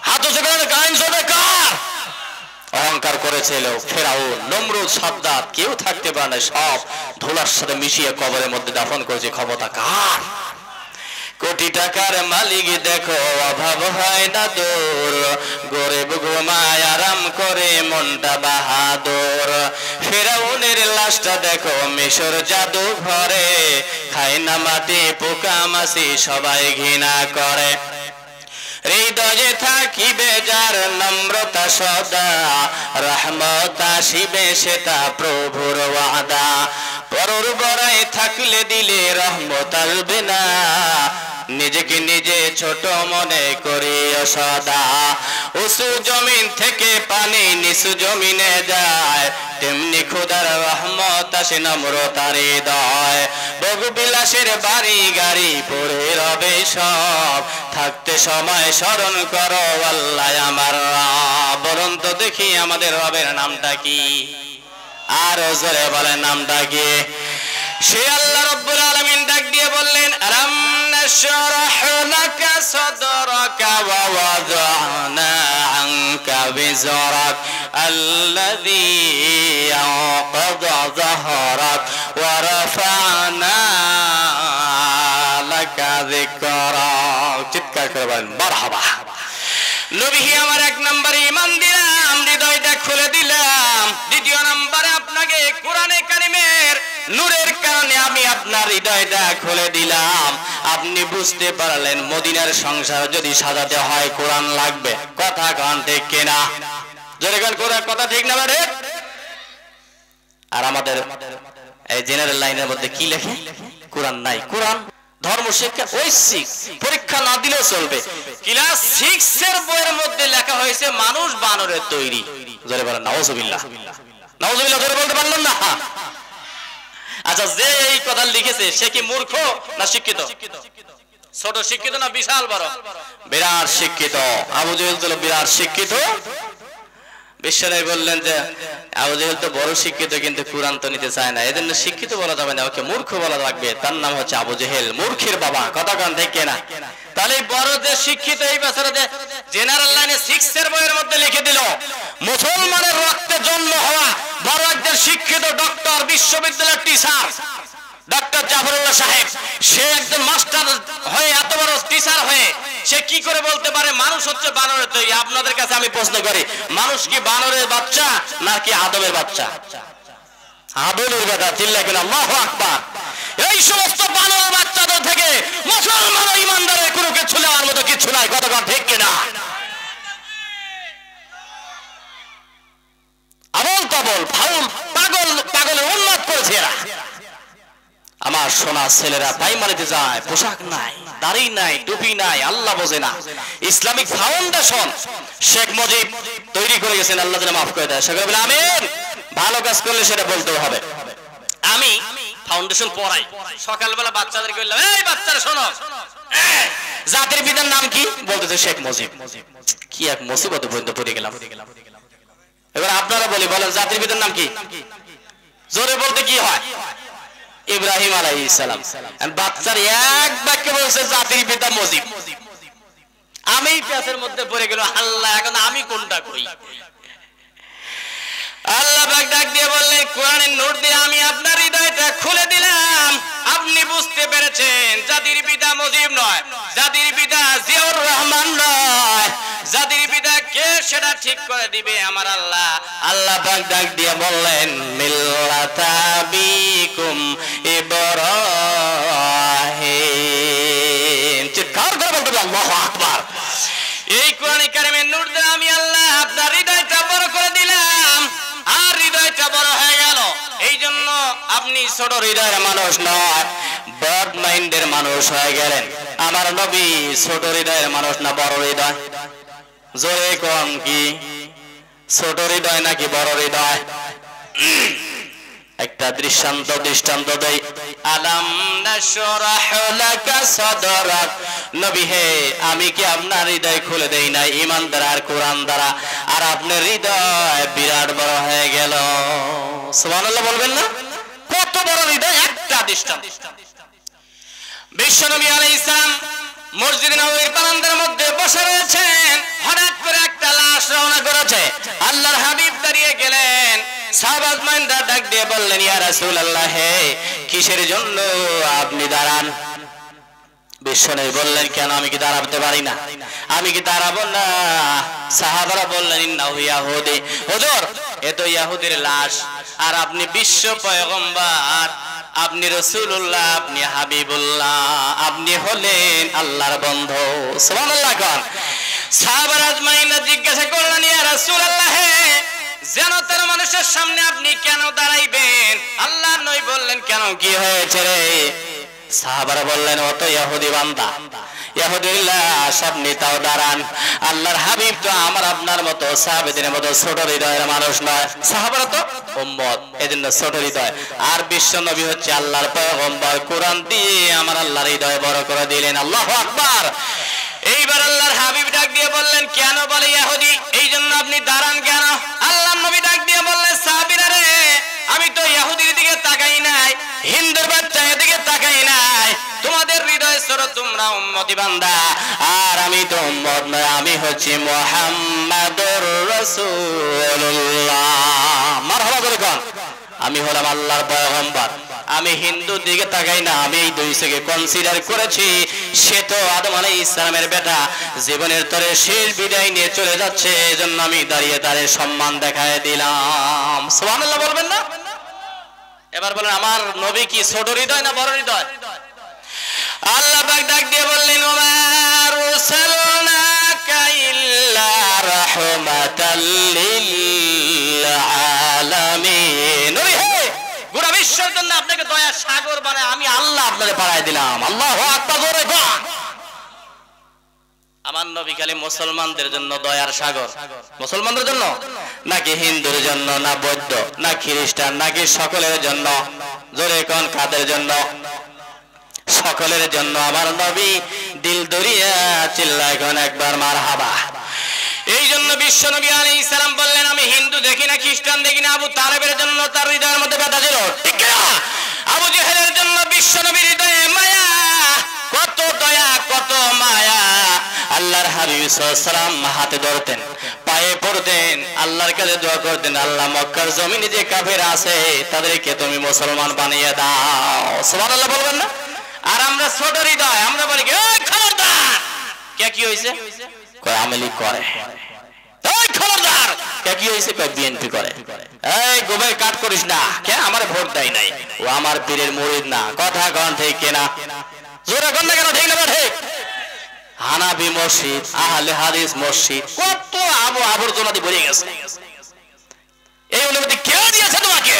হাত উঁচু করে আইন চলবে কার? অহংকার করেছিল ফেরাউন, নমরুদ, সাদ্দাত, কেউ থাকতে পারে না, সব ধুলার সাথে মিশিয়ে কবরের মধ্যে দাফন করেছে। ক্ষমতা কার? কোটি টাকার মালিক দেখো অভাব হয় না দূর, গরিব ঘুমায় আরাম করে মনটা বাহাদুর। ফেরাউনের লাশটা দেখো মিশর জাদু ঘরে, খায় না মাটি পোকা মাছি সবাই ঘৃণা করে। হৃদয়ে থাকিবে যার নম্রতা সদা, রহমত আসিবে সেটা প্রভুর ওয়াদা। পরর বড়াই থাকলে দিলে রহমত আসবে না, নিজেকে নিজে ছোট মনে করি সদা। উঁচু জমিন থেকে পানি নিচু জমিনে যায়, তেমনি খোদার রহমত আসে নম্রতার হৃদয়। বহু বিলাসের বাড়ি গাড়ি পড়ে রবে সব, থাকতে সময় স্মরণ করো আল্লাহ আমার রব। বলুন তো দেখি আমাদের রবের নামটা কি? আর জোরে বলেন নামটা কি? সে আল্লাহ রব্বুল আলামিন ডাক দিয়ে বললেন, আলাম নাশরাহ লাকা সাদরাকা ওয়া ওয়াদানা আনকা বিজরাক আল্লাযী আনকাযা যাহরাক ওয়া রাফা'না লাকা যিকরাক। চিৎকার করে বলেন মারহাবা। নবী আমার এক নম্বরে ঈমান দিলাম, হৃদয়টা খুলে দিলাম। দ্বিতীয় নম্বরে আপনাকে কোরআনে কারিমের নূরের কারণে আমি আপনার হৃদয়টা খুলে দিলাম। আপনি বুঝতে পারলেন মদিনার সংসার যদি সাজাতে হয় কোরআন লাগবে। কথা গান ঠিক কিনা? জোরে গান কোরআন কথা ঠিক না বারে? আর আমাদের এই জেনারেল লাইনের মধ্যে কি লেখে? কোরআন নাই। কোরআন ধর্ম শিক্ষা ঐচ্ছিক, পরীক্ষা না দিলেও চলবে। ক্লাস 6 এর বইয়ের মধ্যে লেখা হয়েছে মানুষ বানরের তৈরি। জোরে বলেন নাউজুবিল্লাহ। নাউজুবিল্লাহ জোরে বলতে পারলেন না? আচ্ছা, যে এই কথা লিখেছে সে কি মূর্খ না শিক্ষিত? ছোট শিক্ষিত না বিশাল বড়? বিরাট শিক্ষিত। আবু জেহেল তো বিরাট শিক্ষিত। বিশ্বনবী বললেন যে আবু জেহেল তো বড় শিক্ষিত, কিন্তু কোরআন তো নিতে চায় না, এজন্য শিক্ষিত বলা যাবে না, ওকে মূর্খ বলা লাগবে। তার নাম হচ্ছে আবু জেহেল, মূর্খের বাবা। কথা কান ঠিক না? তাহলে বড় যে শিক্ষিত এই বছরে যে জেনারেল লাইনে 6 এর বইয়ের মধ্যে লিখে দিল মুসলমানের রক্তে জন্ম হওয়া বড় একজন শিক্ষিত ডক্টর, বিশ্ববিদ্যালয়ের টিচার ডক্টর জাফরুল্লাহ সাহেব, সে একজন মাস্টার হয়ে এত বড় টিচার হয়ে সে কি করে বলতে পারে মানুষ হচ্ছে বানরের তৈরি? আপনাদের কাছে আমি প্রশ্ন করি, মানুষ কি বানরের বাচ্চা নাকি আদমের বাচ্চা? আদমের বাচ্চা। চিল্লায় কিনা আল্লাহু আকবার। এই সমস্ত বানরের বাচ্চাদের থেকে মুসলমান ও ঈমানদারের কোনো কিছু নেওয়ার মতো কিছু নাই। কতক্ষণ ঠিক কিনা? আবল তাবল ফাউল পাগল পাগলের উন্মাদ করেছে এরা। আমার সোনা ছেলেরা প্রাইমারিতে যায়, পোশাক নাই, দাড়ি নাই, টুপি নাই, আল্লাহ বোঝে না। ইসলামিক ফাউন্ডেশন শেখ মুজিব তৈরি করে গেছেন, আল্লাহ যেন মাফ করে দেয়। সকলে বলে আমিন। ভালো কাজ করলে সেটা বলতে হবে। আমি ফাউন্ডেশন পড়াই, সকালবেলা বাচ্চাদেরকে বললাম, এই বাচ্চারা শোনো, জাতির পিতার নাম কি? বলতেছে শেখ মুজিব। কি এক মুসিবত পর্যন্ত পড়ে গেলাম। এবার আপনারা বলেন জাতির পিতার নাম কি? জোরে বলতে কি হয়? ইব্রাহিম আলাইহিস সালাম। বাচ্চার এক বাক্যে বলছে জাতির পিতা মুজিব। আমি প্যাসের মধ্যে পড়ে গেল, আল্লাহ এখন আমি কোনটা কই? আল্লাহ পাক ডাক দিয়ে বললেন, কোরআনের নূর দিয়ে আমি আপনার হৃদয়টা খুলে দিলাম। আপনি বুঝতে পেরেছেন জাতির পিতা মুজিব নয়, জাতির পিতা জিয়াউর রহমান নয়, জাতির পিতা কে সেটা ঠিক করে দিবে আমার আল্লাহ। আল্লাহ পাক ডাক দিয়ে বললেন, মিল্লাতা বিকুম ইব্রাহিম। চিৎকার করে বলতে হবে আল্লাহু আকবার। এই কোরআনে কারিমের নূর দিয়ে আমি আল্লাহ আপনার হৃদয়টা বড় করে দিলাম, আর হৃদয়টা বড় হয়ে গেল। এই জন্য আপনি ছোট হৃদয়ের মানুষ নয়, ব্রড মাইন্ডের মানুষ হয়ে গেলেন। আমার নবী ছোট হৃদয়ের মানুষ না বড় হৃদয়? জোরে কোন কি ছোট হৃদয় নাকি বড় হৃদয়? একটা দৃষ্টান্ত দেই। আলাম নাশরাহ লাকা সাদরাক। নবী হে, আমি কি আপনার হৃদয় খুলে দেই না ঈমান দ্বারা আর কোরআন দ্বারা, আর আপনার হৃদয় বিরাট বড় হয়ে গেল? সুবহানাল্লাহ বলবেন না? কত বড় হৃদয়! একটা দৃষ্টান্ত। বিশ্বনবী আলাইহিস সালাম মসজিদ নববীর বারান্দার মধ্যে বসে রয়েছেন, হঠাৎ করে একটা লাশ রওনা করেছে। আল্লাহর হাবিব দাঁড়িয়ে গেলেন, সাহাবাত মাইন্দা ডাক দিয়ে বললেন, ইয়া রাসূলুল্লাহ, হে কিসের জন্য আপনি দাঁড়ান? বিশ্বনবী বললেন, কেন আমি কি দাঁড়াতে পারি না? আমি কি দাঁড়াবো না? সাহাবারা বললেন, ইন্নাহু ইয়াহুদি। হুজুর, এ তো ইহুদির লাশ, আর আপনি বিশ্ব পয়গম্বর, আপনি রাসূলুল্লাহ, আপনি হাবিবুল্লাহ, আপনি হলেন আল্লাহর বন্ধু। সুবহানাল্লাহ কোন। সাহাবারা আজমাইনা জিজ্ঞাসা করলেন, ইয়া রাসূলুল্লাহ, জান্নাতের মানুষের সামনে আপনি কেন দাঁড়াইবেন? আল্লাহর নবী বললেন, কেন, কি হয়েছে রে? সাহাবারা বললেন, ও তো ইহুদি বান্দা, ইহুদির লাশ, আপনি তাও দাঁড়ান। আল্লাহর হাবিব তো আমার আপনার মতো সাহাবীদের মতো ছোট হৃদয়ের মানুষ নয়, সাহাবারা তো উম্মত, এজন্য ছোট হৃদয়। আর বিশ্ব নবী হচ্ছে আল্লাহর পয়গম্বর, কোরআন দিয়ে আমার আল্লাহর হৃদয় বড় করে দিলেন। আল্লাহু আকবার। এইবার আল্লাহর হাবিব ডাক দিয়ে বললেন, কেন বলে ইহুদি, এই জন্য আপনি দাঁড়ান কেন? আল্লাহর নবী ডাক দিয়ে বললেন, সাহাবীরা রে, আমি তো ইহুদির দিকে তাকাই নাই, হিন্দুর বাচ্চা এদিকে তাকাই নাই। তোমাদের হৃদয় ছোট, তোমরা উম্মতি বান্দা, আর আমি তো উম্মত নয়, আমি হচ্ছি মুহাম্মাদুর রাসূলুল্লাহ। মারহাবা করে কোন। আমি হলাম আল্লাহর পয়গম্বর। আমি হিন্দুর দিকে তাকাই না, আমি এই দুই থেকে কনসিডার করেছি সে তো আদম আলাইহিস সালামের বেটা, জীবনের তরে শেষ বিদায় নিয়ে চলে যাচ্ছে, এজন্য আমি দাঁড়িয়ে তারে সম্মান দেখায় দিলাম। সুবহানাল্লাহ বলবেন না? এবার বলেন, আমার নবী কি ছোট হৃদয় না বড় হৃদয়? আল্লাহ পাক ডাক দিয়ে বললেন, ওমা আরসালনাকা ইল্লা রাহমাতাল লিল আলামিন। গোটা বিশ্বের জন্য আপনাকে দয়ার সাগর বানায় আমি আল্লাহ আপনাকে পাঠাই দিলাম। আল্লাহু আকবার জোরে বল। আমার নবী খালি মুসলমানদের জন্য দয়ার সাগর? মুসলমানদের জন্য নাকি হিন্দুর জন্য, না বৌদ্ধ, না খ্রিস্টান, নাকি সকলের জন্য? জোরে কোন, কাদের জন্য? সকলের জন্য আমার নবী দিল দরিয়া চিল্লায় কোন একবার মারহাবা। এই জন্য বিশ্ব নবী আলাইহিস সালাম বললেন, আমি হিন্দু দেখি না, খ্রিস্টান দেখি না। আবু তালেবের জন্য তার হৃদয়ের মধ্যে ব্যথা ছিল, ঠিক না? আবু জেহেলের জন্য বিশ্ব নবীর হৃদয়ে মায়া, কত দয়া, কত মায়া। আল্লাহর হাবিব সাল্লাল্লাহু আলাইহি ওয়াসাল্লাম হাতে ধরতেন, পায়ে পড়তেন, আল্লাহর কাছে দোয়া করতেন, আল্লাহ মক্কার জমিনে যে কাফের আছে তাদেরকে তুমি মুসলমান বানিয়ে দাও। সুবহানাল্লাহ বলবেন না? আর আমরা ছোট হৃদয়, আমরা বলি, এই খবরদার, কে কি হইছে? কয় আওয়ামী করে। এই খবরদার, কে কি হইছে? কয় বিএনপি করে। এই গোবে কাট করিস না, কে আমার ভোট দেয় নাই, ও আমার পীরের মুরিদ না। কথা কোন ঠিক কিনা? জোরে কোন না, কেন ঠিক না? ঠিক। হানাফি মসজিদ, আহলে হাদিস মসজিদ, কত আবর্জনা দিয়ে ভরে গেছে। এই অনুমতি কে দিয়েছে তোমাকে?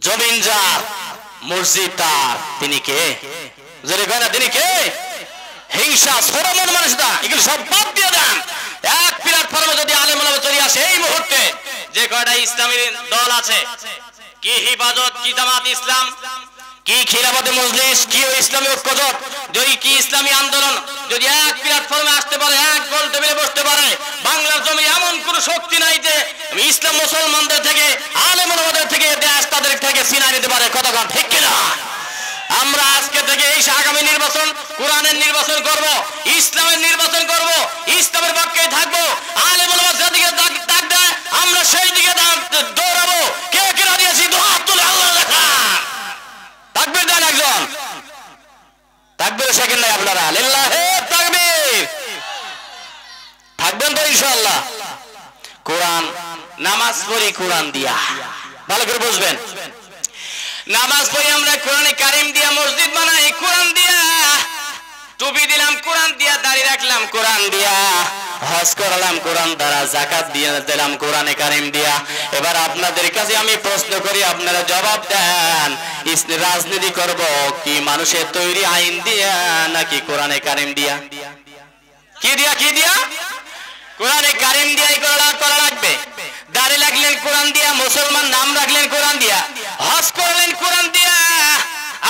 জমিন যার, মসজিদ তার, তিনি কে? জোরে কয় না, তিনি কে? হিংসা, ছোট মন মানুষটা, এগুলো সব বাদ দিয়ে দেন। এক প্ল্যাটফর্মে যদি আলেম ওলামা চলে আসে এই মুহূর্তে, যে কয়টা ইসলামী দল আছে, কি হিফাজত, কি জামাত ইসলাম, কি খিলাফতে মজলিস, কি ইসলামী ঐক্যজোট, যদি কি ইসলামী আন্দোলন যদি এক প্ল্যাটফর্মে আসতে পারে, এক গোল টেবিলে বসতে পারে, বাংলার জমি এমন কোন শক্তি নাই যে ইসলাম মুসলমানদের থেকে, আলেম ওলামাদের থেকে, দেশ তাদের থেকে ছিনিয়ে নিতে পারে। কথা ঠিক কিনা? আমরা আজকে থেকে এই আগামী নির্বাচন কোরআনের নির্বাচন করব, ইসলামের নির্বাচন করব, ইসলামের পক্ষে থাকবো। আলেম ওলামা যেদিকে ডাক দেয় আমরা সেই দিকে দৌড়াবো। কে কে রাজি আছি? দুই হাত তুলে আল্লাহ দেখা। তাকবীর দেন একজন। তাকবীর শেখেন নাই আপনারা? লিল্লাহে তাকবীর। থাকবেন তো ইনশাআল্লাহ। কোরআন নামাজ পড়ি কোরআন দিয়া, ভালো করে বুঝবেন। নামাজ পড়ি আমরা কোরআনে কারিম দিয়া, মসজিদ বানাই কোরআন দিয়া, টুপি দিলাম কোরআন দিয়া, দাড়ি রাখলাম কোরআন দিয়া, হজ করলাম কোরআন দ্বারা, যাকাত দিয়ে দিলাম কোরআনে কারিম দিয়া। এবার আপনাদের কাছে আমি প্রশ্ন করি, আপনারা জবাব দেন। রাজনীতি করব কি মানুষের তৈরি আইন দিয়া নাকি কোরআনে কারিম দিয়া? কি দিয়া? কি দিয়া? কোরআনে কারিম দিয়াই করা লাগবে। দাড়ি লাগলেন কোরআন দিয়া, মুসলমান নাম রাখলেন কোরআন দিয়া, হজ করলেন কোরআন দিয়া।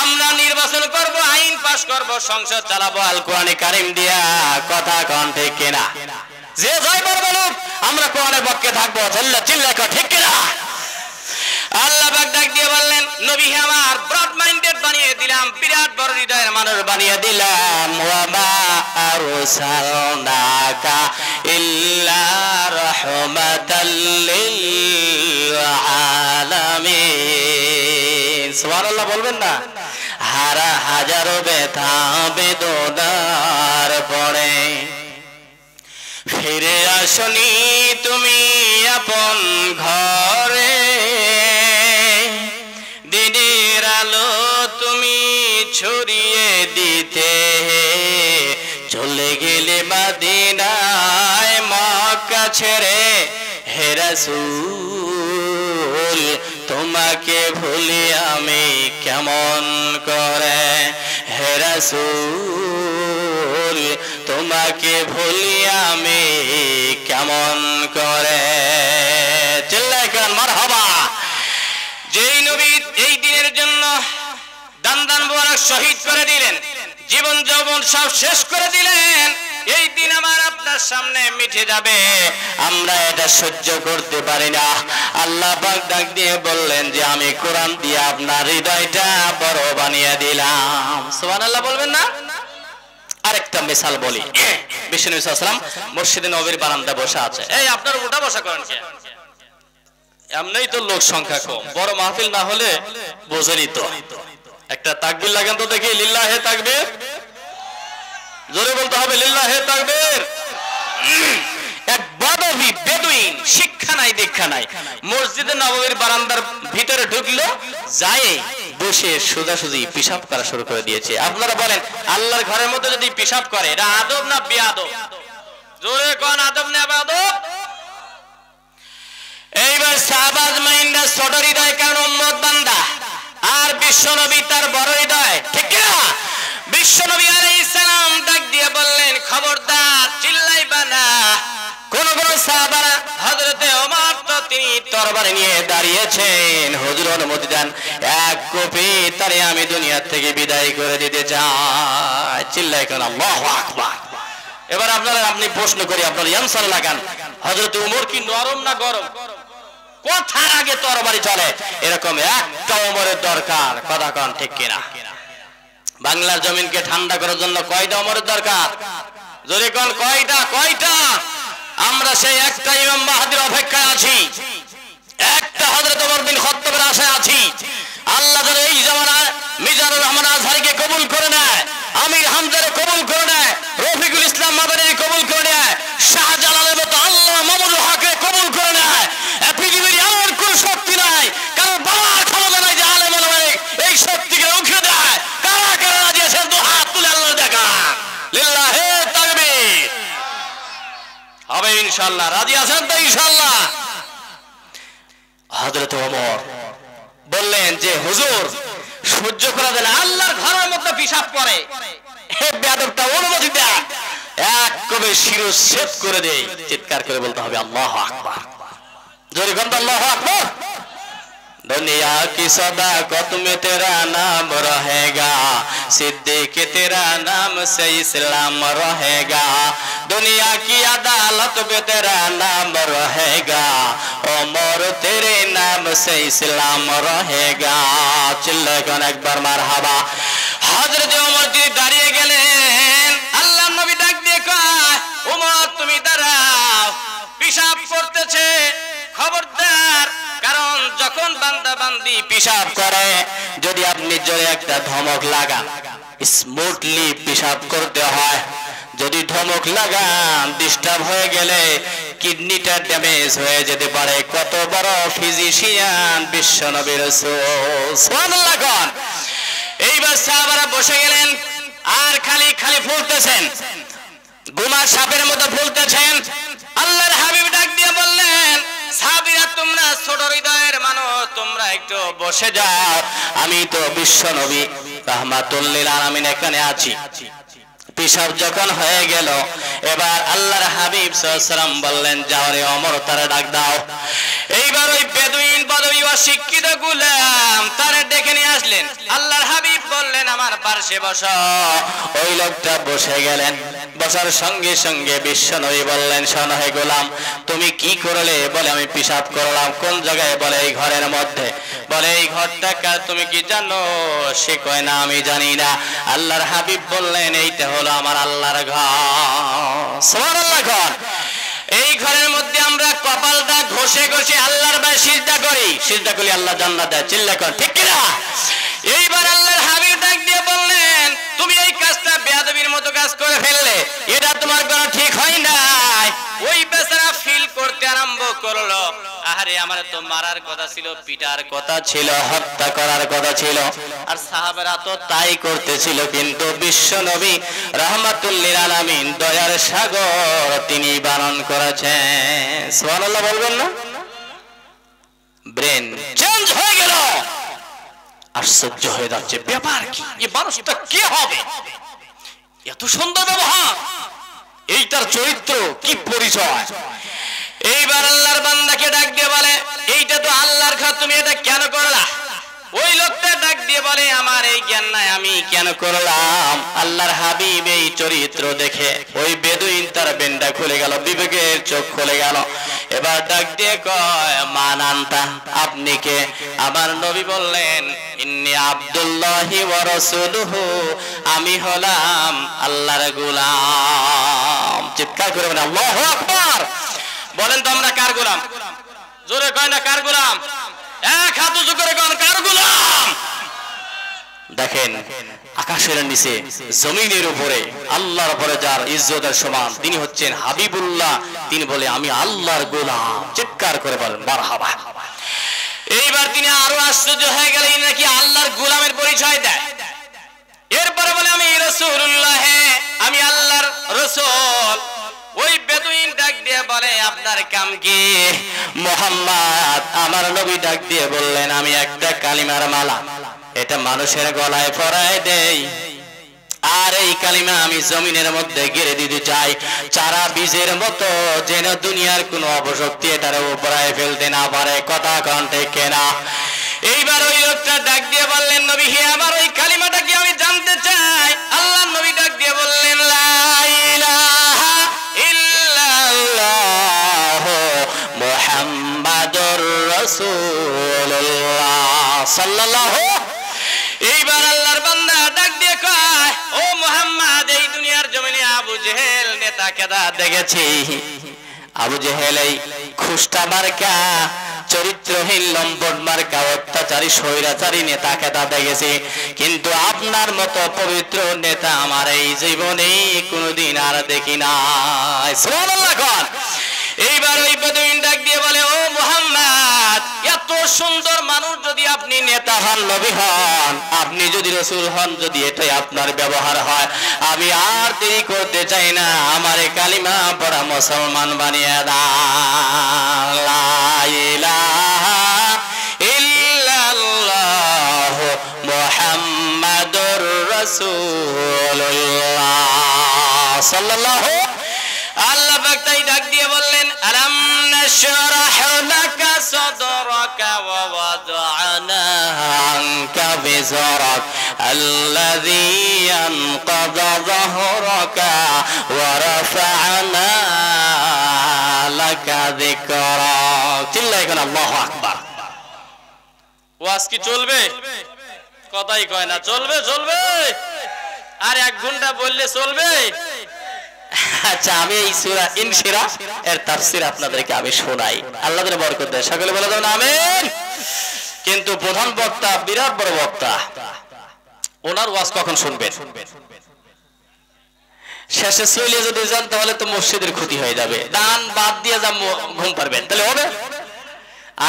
আমরা নির্বাচন করব, আইন পাস করব, সংসদ চালাবো আল কোরআনে কারিম দিয়া। কথা কোন ঠিক কিনা? যে জয় বলুক আমরা কোরআনের পক্ষে থাকবো। চিল্লা ঠিক কিনা? আল্লাহ পাক ডাক দিয়ে বললেন, নবী আমার ব্রড মাইন্ডেড বানিয়ে দিলাম, বিরাট বড় হৃদয়ের মানুষ বানিয়ে দিলাম। ওয়া মা আরসালনাকা ইল্লা রাহমাতাল লিল আলামিন। সুবহানাল্লাহ বলবেন না? হাজারো ব্যথা বেদনার পরে ফিরে আসনি তুমি আপন ঘরে, দিনের আলো তুমি ছড়িয়ে দিতে, চলে গেলে মদিনায় মক্কা ছেড়ে। হে রাসূল তোমাকে ভুলি আমি কেমন করে, হে রাসূল তোমাকে ভুলি আমি কেমন করে। চিল্লায় কেন মারহাবা। যেই নবী এই দিনের জন্য দান মোবারক শহীদ করে দিলেন, জীবন যৌবন সব শেষ করে দিলেন, এই দিন আমার আপনার সামনে মিটে যাবে, আমরা এটা সহ্য করতে পারি না। আল্লাহ পাক ডাক দিয়ে বললেন যে আমি কোরআন দিয়ে আপনার হৃদয়টা বড় বানিয়ে দিলাম। সুবহানাল্লাহ বলবেন না? আরেকটা মিসাল বলি। বিষ্ণু নবী সাল্লাল্লাহু আলাইহি ওয়াসাল্লাম মসজিদে নববীর বারান্দায় বসে আছে। এই আপনারা উঠা বসা করেন কে? এমনিই তো লোক সংখ্যা কম, বড় মাহফিল না হলে বোঝেনি তো। একটা তাকবীর লাগান তো দেখি, লিল্লাহে তাকবীর। জোরে বলতে হবে লিল্লাহে তাকবীর। এক বদবী বেদুইন, শিক্ষা নাই দীক্ষা নাই, মসজিদে নববীর বারান্দার ভিতরে ঢুকলো, যায় বসে সোজাসুজি পেশাব করা শুরু করে দিয়েছে। আপনারা বলেন আল্লাহর ঘরের মধ্যে যদি পেশাব করে এটা আদব না বেয়াদব? জোরে কোন আদব না বেয়াদব? এইবার শাহবাজ মাইন্ডা ছোট হৃদয়, কারণ উম্মত বান্দা, আর বিশ্বনবী তার বড় হৃদয়, ঠিক না? বিশ্বনবী আলাইহিস সালাম ডাক দিয়ে বললেন, খবরদার চিল্লাইবা না। কোন কোন সাহাবারা, হযরতে ওমর তো তিনি তরবারি নিয়ে দাঁড়িয়েছেন, হুজুর অনুমতি দেন, এক কোপে তারে আমি দুনিয়া থেকে বিদায় করে দিতে চাই। চিল্লাই কেন? আল্লাহু আকবার। এবার আপনি প্রশ্ন করি, আপনার আনসার লাগান, হযরতে ওমর কি নরম না গরম? কথার আগে তরবারি চলে, এরকম একটা ওমরের দরকার। কথা কোন ঠিক কিনা? বাংলার জমিনকে ঠান্ডা করার জন্য কয়টা ওমরের দরকার? জোরে কোন কয়টা? কয়টা? আমরা সেই একটা ইমাম মাহদীর অপেক্ষায় আছি, একটা হযরত ওমর বিন খাত্তাবের আশায় আছি। আল্লাহ যেন এই জামানায় মিজানুর রহমান আজহারীকে কবুল করে নেয়, আমির হামজারে কবুল করে নেয়, রফিকুল ইসলাম মাদানীকে কবুল করে নেয়, শাহজালালের মতো আল্লাহ মামুনুল হককে কবুল করে নেয়। পৃথিবীর এমন কোন শক্তি নাই, কারণ বলার ক্ষমতা নাই যে আলেম ওলামা এই শক্তিকে রুখে দেয়। কারা কারা রাজি আছেন? তো হাত তুলে আল্লাহ দেখা। লিল্লাহে তাকবীর। হবে ইনশাআল্লাহ। রাজি আছেন তো ইনশাআল্লাহ? হযরত ওমর বললেন যে হুজুর সহ্য করা যায় না, আল্লাহর ঘরের মধ্যে পেশাব করে, হে বেয়াদবটা অনুমতি দেয়, এক কবে শিরচ্ছেদ করে দেই। চিৎকার করে বলতে হবে আল্লাহু আকবার। জোরে বলুন আল্লাহু আকবার। दुनिया की सदाकत में तेरा नाम रहेगा, सिद्दीक तेरा नाम से इस्लाम रहेगा, दुनिया की अदालत में तेरा नाम रहेगा, उमर तेरे नाम से इस्लाम रहेगा। चिल्लाकर एक बार मरहबा। হযরত ওমর তিনি দাঁড়িয়ে গেলেন। আল্লাহর নবী ডাক দিয়ে কয়, ওমর তুমি দাঁড়াও, পিশাব করতেছে, খবরদার। কারণ যখন বান্দা বান্দি পিশাব করে, যদি আপনি জোরে একটা ধমক লাগান, স্মুথলি পিশাব করতে হয়। যদি ধমক লাগান, ডিস্টার্ব হয়ে গেলে কিডনিটা ড্যামেজ হয়ে যেতে পারে। কত বড় ফিজিশিয়ান বিশ্ব নবী রাসূল সুবহানাল্লাহ কোন। এইবার সাহাবারা বসে গেলেন আর খালি খালি ফুলতেছেন, গোমা সাপের মতো ফুলতেছেন। আল্লাহর হাবিব ডাক দিয়ে বললেন, সাহাবীরা তোমরা ছোট হৃদয়ের মানুষ, তোমরা একটু বসে যাও, আমি তো বিশ্ব নবী রাহমাতুল লিল আলামিন এখানে আছি। পিশাব যখন হয়ে গেল, এবার আল্লাহর হাবিব সাল্লাল্লাহু আলাইহি ওয়াসাল্লাম বললেন, যাও রে ওমর, তারে ডাক দাও। এইবার ওই বেদুইন বদবী অশিক্ষিত গোলাম তারে ডেকে নিয়ে আসলেন। আল্লাহর হাবিব বললেন, আমার পাশে বসো। ওই লোকটা বসে গেলেন। বসার সঙ্গে সঙ্গে বিশ্ব নবী বললেন, শোনো হে গোলাম, তুমি কি করলে? বলে, আমি পিশাব করলাম। কোন জায়গায়? বলে, এই ঘরের মধ্যে। বলে, এই ঘরটা কার? তুমি কি জানো? সে কয়, না আমি জানি না। আল্লাহর হাবিব বললেন, এইটা হলো আমার আল্লাহর ঘর। সুবহানাল্লাহ ঘর। এই ঘরের মধ্যে আমরা কপালটা ঘষে ঘষে আল্লাহর বাড়ি সিজদা করি। সিজদা করি, আল্লাহ জান্নাত দেয়। চিল্লা কর, ঠিক কি না? এইবার আল্লাহর হাবিব ডাক দিয়ে বললেন, তুমি এই কাজটা বেয়াদবির মতো কাজ করে ফেললে, এটা তোমার করা ঠিক হয় নাই। ওই বেচারা ফিল করতে আরম্ভ করলো, আরে আমার তো মারার কথা ছিল, পিটার কথা ছিল, হত্যা করার কথা ছিল, আর সাহাবারা তো তাই করতেছিল। কিন্তু বিশ্ব নবী রাহমাতুল লিল আলামিন, দয়ার সাগর, তিনি বারণ করেছেন। সুবহানাল্লাহ বলবেন না? ব্রেন চেঞ্জ হয়ে গেল। আশ্চর্য হয়ে যাচ্ছে, ব্যাপার কি? এই মানুষটা কে হবে? এত সুন্দর ব্যবহার, এইটার চরিত্র কি, পরিচয়? এইবার আল্লাহর বান্দাকে ডাক দিয়ে বলে, এইটা তো আল্লাহর ঘর, তুমি এটা কেন করলা? ওই লোকটা ডাক দিয়ে বলে, আমার এই জ্ঞান নাই, আমি কেন করলাম? আল্লাহর হাবিব এই চরিত্র দেখে ওই বেদুইন তার বেন্ডা খুলে গেল, বিবেকের চোখ খুলে গেল। এবার ডাক দিয়ে কয়, মান আনতা, আপনি কে? আমার নবী বললেন, ইন্নী আব্দুল্লাহি ওয়া রাসূলুহু, আমি হলাম আল্লাহর গোলাম। চিৎকার করে বলেন, আল্লাহু আকবার। বলেন তো আমরা কার গোলাম? জোরে কয় না, কার গোলাম? এক হাত উঁচু করে কন, কার গোলাম? দেখেন, আকাশের নিচে জমিনের উপরে আল্লাহর উপরে যার ইজ্জতের সমান, তিনি হচ্ছেন হাবিবুল্লাহ। তিনি বলে, আমি আল্লাহর গোলাম। চিৎকার করে বলেন মারহাবা। এইবার তিনি আরো আশ্চর্য হয়ে গেলেন, নাকি আল্লাহর গোলামের পরিচয় দেয়। এরপরে বলে, আমি রাসূলুল্লাহ, আমি আল্লাহর রাসূল। ওই বেদুইন ডাক দিয়ে বলে, আপনার কাম কি? মুহাম্মদ। আমার নবী ডাক দিয়ে বললেন, আমি একটা কালিমার মালা, এটা মানুষের গলায় পরায় দেই, আর এই কালিমা আমি জমিনের মধ্যে গেড়ে দিতে চাই, চারা বীজের মতো, যেন দুনিয়ার কোনো অপশক্তি এটার উপরায় ফেলতে না পারে। কথা কন ঠিক কিনা? এইবার ওই লোকটা ডাক দিয়ে বললেন, নবী হে, আমার ওই কালিমাটা কি আমি জানতে চাই। আল্লাহ নবী ডাক দিয়ে বললেন, লা ইলাহা ইল্লাল্লাহ মুহাম্মাদুর রাসূলুল্লাহ সাল্লাল্লাহু। এইবার আল্লাহর বান্দা ডাক দিয়ে কয়, ও মুহাম্মদ, এই দুনিয়ার জমিনে আবু জেহেল নেতা কেদা দেখেছি। আবু জেহেল এই খুস্টা মার্কা, চরিত্রহীন লম্পট মার্কা, অত্যাচারী স্বৈরাচারী নেতা কেদা দেখেছি, কিন্তু আপনার মতো পবিত্র নেতা আমার এই জীবনে কোনোদিন আর দেখি নাই। সুবহানাল্লাহ কর। এইবার ওই বেদুইন ডাক দিয়ে বলে, ও মুহাম্মদ, এত সুন্দর মানুষ যদি আপনি নেতা হন, নবী হন, আপনি যদি রাসূল হন, যদি এটাই আপনার ব্যবহার হয়, আমি আর দেরি করতে চাই না, আমারে কালিমা পড়া মুসলমান বানিয়ে দাও। লা ইলাহা ইল্লাল্লাহ মুহাম্মাদুর রাসূলুল্লাহ সাল্লাল্লাহু। আল্লাহ পাক তাই ডাক দিয়ে বললেন, আলাম নাশরাহ লাকা সাদরাকা ওয়া ওয়াদআনা আনকা বিজরাক আল্লাযী আনকাযা যাহরাকা ওয়া রাফা'না লাকা যিকরাক। চিল্লায় কোন আল্লাহু আকবার। ওয়াজ কি চলবে? কথাই কয় না, চলবে চলবে। আর 1 ঘন্টা বললে চলবে? আচ্ছা আমি এই সূরা ইনশিরাহ এর তাফসীর আপনাদেরকে আমি শোনাই, আল্লাহ যেন বরকত দেয়। সকলে বলে দেন আমিন। কিন্তু প্রধান বক্তা বিরাট বড় বক্তা, ওনার ওয়াজ কখন শুনবেন? শেষে চলে যদি যান তাহলে তো মসজিদের ক্ষতি হয়ে যাবে। দান বাদ দিয়ে যা ঘুম পারবেন তাহলে হবে?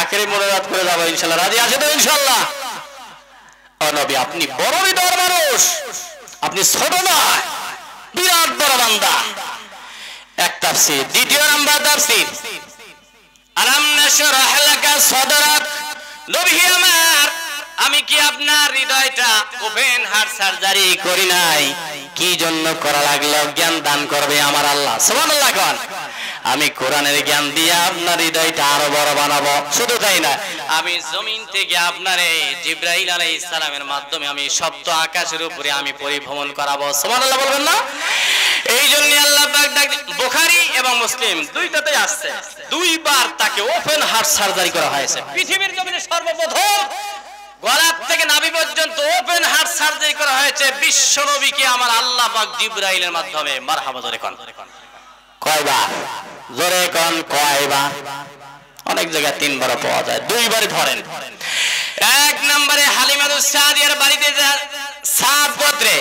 আখেরি মোনাজাত করে যাবো ইনশাআল্লাহ। রাজি আছে তো ইনশাআল্লাহ? ও নবী আপনি বড় হৃদয়ের মানুষ, আপনি ছোট নয়, বিরাট বড় বান্দা। এক তাফসীর। দ্বিতীয় নাম্বার তাফসীর, আলাম নাশরাহ লাকা সাদরাক। নবী আমার, আমি কি আপনার হৃদয়টা ওপেন হার্ট সার্জারি করি নাই? কি জন্য করা লাগলো? জ্ঞান দান করবে আমার আল্লাহ। সুবহানাল্লাহ কোন। আমি কোরআনের জ্ঞান দিয়ে আপনার হৃদয়টা আরো বড় বানাবো। শুধু তাই না, আমি জমিন থেকে আপনারে জিবরাইল আলাইহিস সালামের মাধ্যমে আমি সপ্ত আকাশের উপরে আমি পরিভ্রমণ করাবো। সুবহানাল্লাহ বলবেন না? এই জন্য আল্লাহ পাক ডাক, বুখারী এবং মুসলিম দুইটাতেই আসছে, 2 বার তাকে ওপেন হার্ট সার্জারি করা হয়েছে। পৃথিবীর জমিনে সর্বপ্রথম গলা থেকে নাভি পর্যন্ত ওপেন হার্ট সার্জারি করা হয়েছে বিশ্ব নবীকে আমার আল্লাহ পাক জিবরাইলের মাধ্যমে। মারহাবা জোরে কোন। কয়বার? জোরে কোন কয়বার? অনেক জায়গায় 3 বার পাওয়া যায়, 2 বারই ধরেন। 1 নম্বরে হালিমাতুস সাদিয়ার বাড়িতে সাদ গোত্রে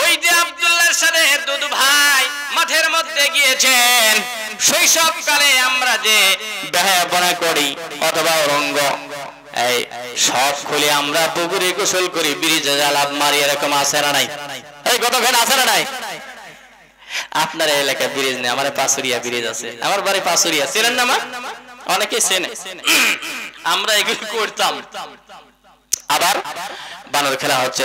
ওই যে আব্দুল্লাহর সাথে দুদু ভাই মাঠের মধ্যে গিয়েছেন। শৈশবকালে আমরা যে বেহায়াপনা করি অথবা রঙ্গ, এই সব খুলে আমরা পুকুরে গোসল করি, ব্রিজে জালাপ মারি, এরকম আছে না নাই? এই কতক্ষণ আছে না নাই? আপনার এলাকায় ব্রিজ নেই, আমার পাশুরিয়া ব্রিজ আছে, আমার বাড়ি পাশুরিয়া। চেনেন না? অনেকে চেনে। আমরা এগুলো করতাম। আবার বানর খেলা হচ্ছে,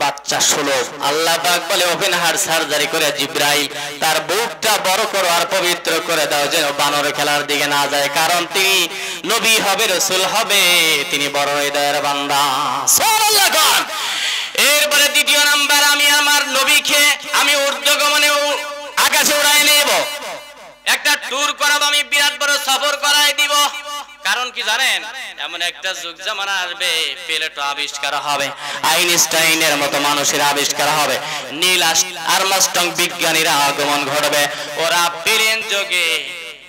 বাচ্চা 16। আল্লাহ পাক বলে ওপেন হার্ট সার্জারি করে জিবরাইল তার বুকটা বড় করো আর পবিত্র করে দাও যেন বানর খেলার দিকে না যায়, কারণ তিনি নবী হবে, রাসূল হবে, তিনি বড় হৃদয়ের বান্দা। সুবহানাল্লাহ কোন। এরপরে দ্বিতীয় নাম্বার, আমি আমার নবীকে আমি ঊর্ধ্বগমনে আকাশে উড়াই নেব, একটা ট্যুর করাবো, আমি বিরাট বড় সফর করাই দিব। কারণ কি জানেন? এমন একটা যুগ জামানা আসবে, প্লেটো আবিষ্কার হবে, আইনস্টাইনের মতো মানুষের আবিষ্কার হবে, নীল আর্মস্ট্রং বিজ্ঞানীরা আগমন ঘটবে, ওরা প্লেন যোগে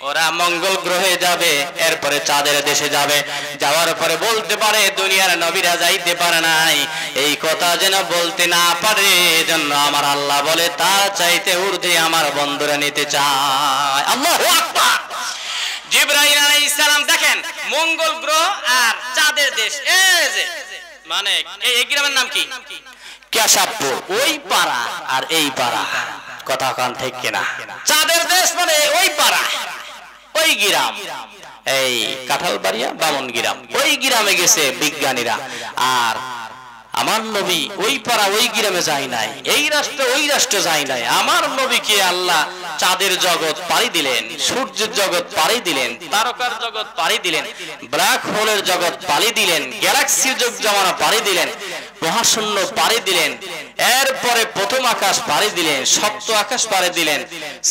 ওরা মঙ্গল গ্রহে যাবে, এরপরে চাঁদের দেশে যাবে, যাওয়ার পরে বলতে পারে দুনিয়ার নবীরা যাইতে পারে নাই, এই কথা যেন বলতে না পারে, জন্য আমার আল্লাহ বলে তার চাইতে ঊর্ধ্বে আমার বন্ধুরা নিতে চায়। আল্লাহু আকবার। জিবরাইল আলাইহিস সালাম দেখেন মঙ্গল গ্রহ আর চাঁদের দেশ, এই যে মানে এই গ্রামের নাম কি? কেশবপুর। ওই পাড়া আর এই পাড়া, কথা কান ঠিক কিনা? চাঁদের দেশ মানে ওই পাড়া, ওই গ্রাম, এই কাঁঠালবাড়িয়া বামন গ্রাম, ওই গ্রামে গেছে বিজ্ঞানীরা। আর আমার নবী ওই পাড়া ওই গ্রামে যায় নাই, এই রাষ্ট্র ওই রাষ্ট্রে যায় নাই। আমার নবীকে আল্লাহ চাঁদের জগৎ পাড়ি দিলেন, সূর্যের জগৎ পাড়ি দিলেন, তারকার জগৎ পাড়ি দিলেন, ব্ল্যাক হোলের জগৎ পাড়ি দিলেন, গ্যালাক্সির যুগ জামানা পাড়ি দিলেন, মহাশূন্য পাড়ি দিলেন, এরপরে প্রথম আকাশ পাড়ি দিলেন, সপ্ত আকাশ পাড়ি দিলেন,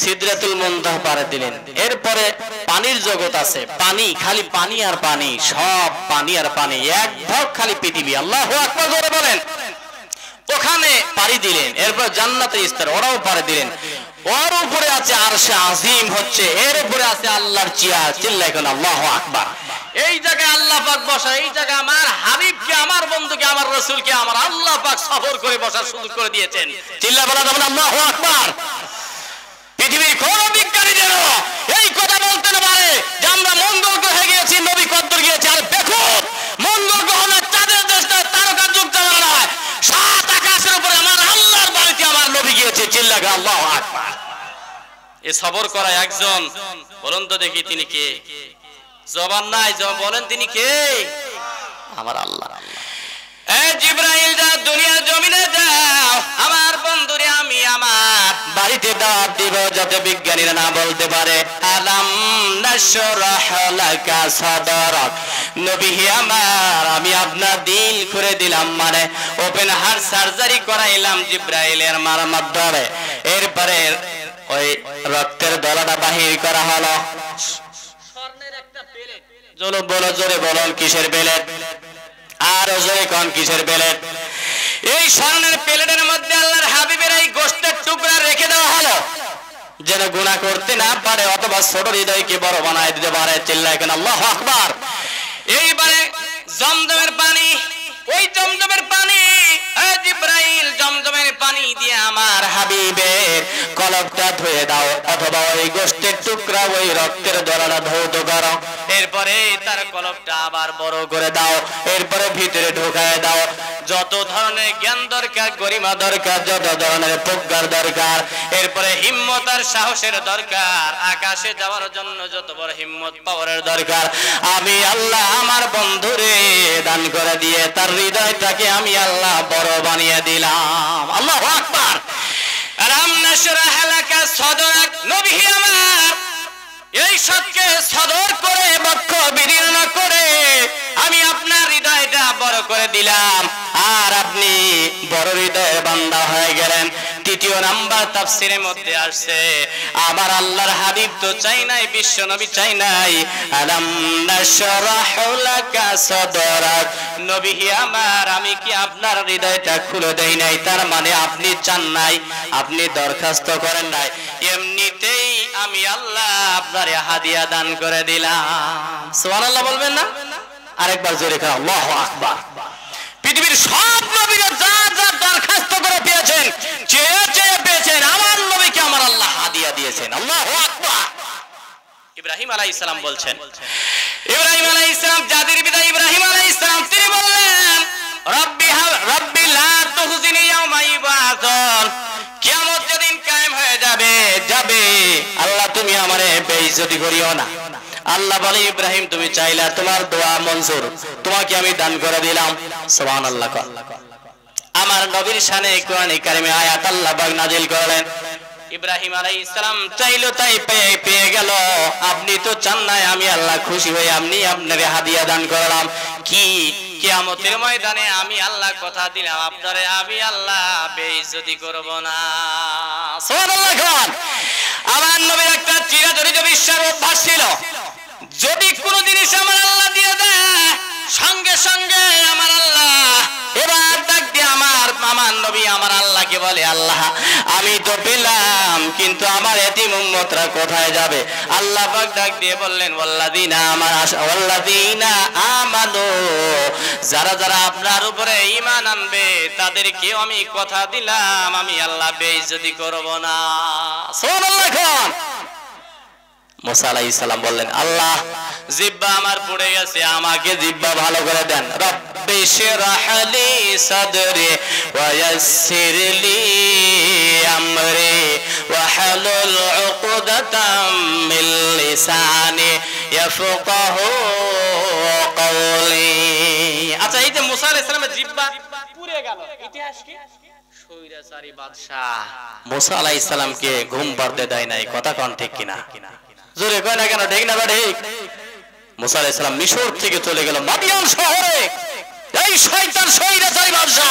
সিদরাতুল মুনতাহা পাড়ি দিলেন। এরপরে পানির জগৎ আছে, পানি, খালি পানি আর পানি, সব পানি আর পানি, এক ভাগ খালি পৃথিবী। আল্লাহু আকবার জোরে বলেন। ওখানে পাড়ি দিলেন। এরপর জান্নাতের স্তর, ওরাও পাড়ি দিলেন। ওর উপরে আছে আরশে আজিম হচ্ছে, এর উপরে আছে আল্লাহর চেয়ার। চিল্লাই কোন আল্লাহু আকবার। এই জায়গায় আল্লাহ পাক বসা, এই জায়গায় আমার হাবিবকে, আমার বন্ধুকে, আমার রাসূলকে আমার আল্লাহ পাক সফর করে বসার সুযোগ করে দিয়েছেন। চিল্লা বলা যাবে না আল্লাহু আকবার। পৃথিবীর কোন বিজ্ঞানীদেরও এই কথা বলতে না পারে যে আমরা মঙ্গল গ্রহে গিয়েছি, নবী কদ্দুর গিয়েছে। আর দেখুন মঙ্গল গ্রহ না, চাঁদের দেশটা, তারকার যুগ জামানা নয়, 7 আকাশের উপরে আমার আল্লাহর বাড়িতে আমার নবী গিয়েছে। চিল্লা আল্লাহু আকবার। এ সফর করা একজন, বলুন তো দেখি তিনি কে? জবান নাই, বলেন তিনি কে? আমার আল্লাহ। এই জিবরাইল যাও, দুনিয়ার জমিনে যাও, আমার বন্ধুরে আমি আমার বাড়িতে দাওয়াত দিব, যাতে বিজ্ঞানীরা না বলতে পারে আলাম নাশরাহ লাকা সাদরাক। নবী আমার, আমি আপনার দিল করে দিলাম, মানে ওপেন হার্ট সার্জারি করাইলাম জিবরাইলের মাধ্যমে। এরপরে ওই রক্তের দলাটা বাহির করা হলো, স্বর্ণের একটা প্লেট। বলো জোরে বলুন কিসের প্লেট? আর জোরে কোন কিসের প্লেট? এই স্বর্ণের প্লেটের মধ্যে আল্লাহর হাবিবের এই গোশতের টুকরা রেখে দেওয়া হলো যেন গুনাহ করতে না পারে অথবা ছোট হৃদয়কে বড় বানায় দিতে পারে। চিল্লায় কেন আল্লাহু আকবার। এইবারে জমজমের পানি, ওই জমজমের পানি, জিবরাইল জমজমের পানি দিয়ে আমার হাবিবের কলবটা ধুয়ে দাও অথবা ওই গোশতের টুকরা ওই রক্তের দরাটা ধৌত করো। এরপরে তার কলবটা আবার বড় করে দাও, এরপরে ভিতরে ঢোকায় দাও। যত ধরনের জ্ঞান দরকার, গরিমা দরকার, যত ধরনের প্রজ্ঞার দরকার, এরপরে হিম্মত আর সাহসের দরকার, আকাশে যাওয়ার জন্য যত বড় হিম্মত পাওয়ার দরকার, আমি আল্লাহ আমার বন্ধুরে দান করে দিয়ে তার হৃদয়টাকে আমি আল্লাহ বড় বানিয়ে দিলাম। আল্লাহু আকবার। আলাম নাশরাহ লাকা সাদরাক, নবী আমার এই সত্যকে সদর করে বক্ষ বিলীন করে আমি আপনার হৃদয়টা বড় করে দিলাম আর আপনি বড় হৃদয়ের বান্দা হয়ে গেলেন। তৃতীয় নাম্বার তাফসীরের মধ্যে আসছে আমার আল্লাহর হাবিব তো চাই নাই, বিশ্ব নবী চাই নাই আলাম নাশরাহু লাকা সাদরাক, নবী আমার আমি কি আপনার হৃদয়টা খুলে দেই নাই? তার মানে আপনি চান নাই, আপনি দরখাস্ত করেন নাই, এমনিতেই আমি আল্লাহ আপনার হাদিয়া দান করে দিলাম। সুবহানাল্লাহ বলবেন না? আরেকবার জোরে করে আল্লাহু আকবার। পৃথিবীর সব নবীরা যা যা দরখাস্ত করে পেয়েছেন, চেয়ে চেয়ে পেয়েছেন, আমার নবীকে আমার আল্লাহ হাদিয়া দিয়েছেন। আল্লাহু আকবার। ইব্রাহিম আলাইহিস সালাম বলছেন, ইব্রাহিম আলাইহিস সালাম যাদের পিতা ইব্রাহিম আলাইহিস সালাম তিনি বললেন রব্বি লা তুখজিনি ইয়াওমা ইবাআতুন, কিয়ামত যেদিন কায়েম হয়ে যাবে আল্লাহ তুমি আমারে বেইজ্জতি করিও না। আল্লাহ বলে ইব্রাহিম তুমি চাইলা, তোমার দোয়া মঞ্জুর, তোমাকে আমি দান করে দিলাম। সুবহানাল্লাহ। আমার নবীর শানে কোরআনে কারিমে আয়াত আল্লাহ পাক নাজিল করলেন। ইব্রাহিম আলাইহিস সালাম চাইলো তাই পেয়ে গেল। আপনি তো চান নাই, আমি আল্লাহ খুশি হয়ে আপনি আপনারে হাদিয়া দান করলাম। কি কিয়ামতের ময়দানে আমি আল্লাহ কথা দিলাম আপনারে আমি আল্লাহ বেইজ্জতি করব না। সুবহানাল্লাহ। আমার নবীর একটা চিরাচরিত বিশ্বাস অভ্যাস ছিল, যদি কোন জিনিস আমার আল্লাহ দিয়ে দেয় সঙ্গে সঙ্গে আমার আল্লাহ এবার ডাক দিয়ে আমার নবী আমার আল্লাহকে বলে আল্লাহ আমি তো পেলাম কিন্তু আমার এতিম উম্মতরা কোথায় যাবে? আল্লাহ পাক ডাক দিয়ে বললেন ওয়াল্লাযিনা আমানু, যারা যারা আপনার উপরে ঈমান আনবে তাদেরকেও আমি কথা দিলাম আমি আল্লাহ বেইজ্জতি করব না। সুবহানাল্লাহ। মুসা আলাইহিস সালাম বললেন আল্লাহ জিহ্বা আমার পড়ে গেছে, আমাকে জিহ্বা ভালো করে দেন। রব্বি শরহ লি সাদরি ওয়া ইয়াসসির লি আমরি ওয়া হালুল উকদাতাম মিন লিসানি ইয়াফকাহু কওলি। আচ্ছা এই যে মুসা আলাইহিস সালামের জিহ্বা পুড়ে গেল, ইতিহাস কি? সৈরাচারী বাদশা মুসা আলাইহিস সালামকে ঘুম পাড়তে দেয় নাই। কথা কোন ঠিক কিনা? জোরে কয় না কেন? ঠিক না বা ঠিক? মুসা আলাইহিস সালাম মিশর থেকে চলে গেল মাদিয়ান শহরে। এই শয়তান স্বৈরাচারী বাদশা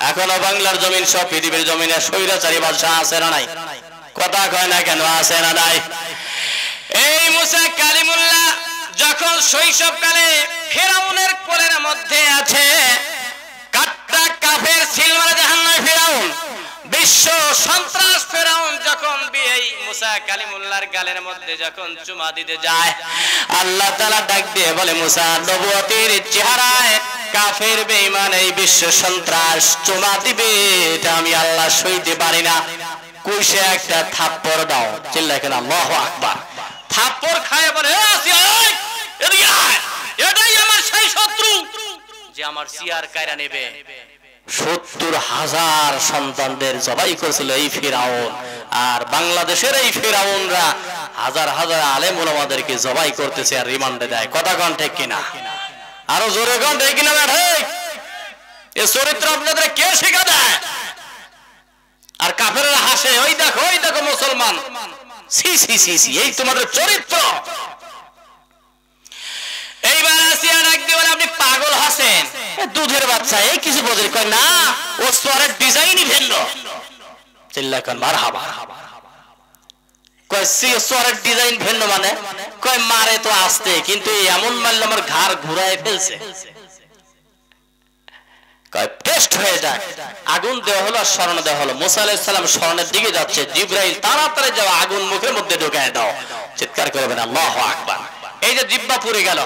এখনো বাংলার জমিন সব পৃথিবীর জমিনে স্বৈরাচারী বাদশা আছে না নাই? কথা কয় না কেন? আছে না নাই? এই মুসা কালিমুল্লাহ যখন শৈশবকালে ফেরাউনের কোলের মধ্যে আছে, কাট্টা কাফের সিলমারে জাহান্নামে ফেরাউন, বিশ্ব সন্ত্রাস ফেরাউন যখন এই মুসা কালিমুল্লাহর গালের মধ্যে যখন চুমা দিতে যায়, আল্লাহ তাআলা ডাক দিয়ে বলে মুসা নবুয়তের চেহারায় কাফের বেঈমান এই বিশ্ব সন্ত্রাস চুমা দিবে, এটা আমি আল্লাহ সইতে পারি না। কইসে একটা থাপ্পড় দাও। চিল্লায় কেন আল্লাহু আকবার। থাপ্পড় খায় বলে এটাই আমার সেই শত্রু যে আমার সিয়ার কায়রা নেবে। ৭০,০০০ সন্তানদের জবাই করেছিল এই ফিরাউন। আর বাংলাদেশের এই ফিরাউনরা হাজার হাজার আলেম ওলামাদেরকে জবাই করতেছে আর রিমান্ডে দেয়। কথা কোন ঠিক কিনা? আরো জোরে কোন ঠিক কিনা? ঠিক। এই চরিত্র আপনাদের কে শিখা দেয়? আর কাফেররা হাসে, ওই দেখো মুসলমান। সি সি সি সি, এই তোমাদের চরিত্র। এইবার আসিয়া ডাক দিয়ে বলে আপনি পাগল হাসেন, দুধের বাচ্চা, এই কিছু বোঝে? কয় না, ও সোয়ারের ডিজাইনই ভিন্ন। চিল্লা কন মারহাবা। কয় সোয়ারের ডিজাইন ভিন্ন মানে? কয় মারে তো আসতে, কিন্তু এমন মারলে আমার ঘাড় ঘুরায় ফেলছে। টেস্ট হয়ে যায়। আগুন দেওয়া হলো আর স্মরণ দেওয়া হলো। মুসা আলাইহিস সালাম স্মরণের দিকে যাচ্ছে, জিবরাইল তাড়াতাড়ি যাও আগুন মুখের মধ্যে ঢুকায় দাও। চিৎকার করবেন আল্লাহু আকবার। এই যে জিহ্বা পুড়ে গেল।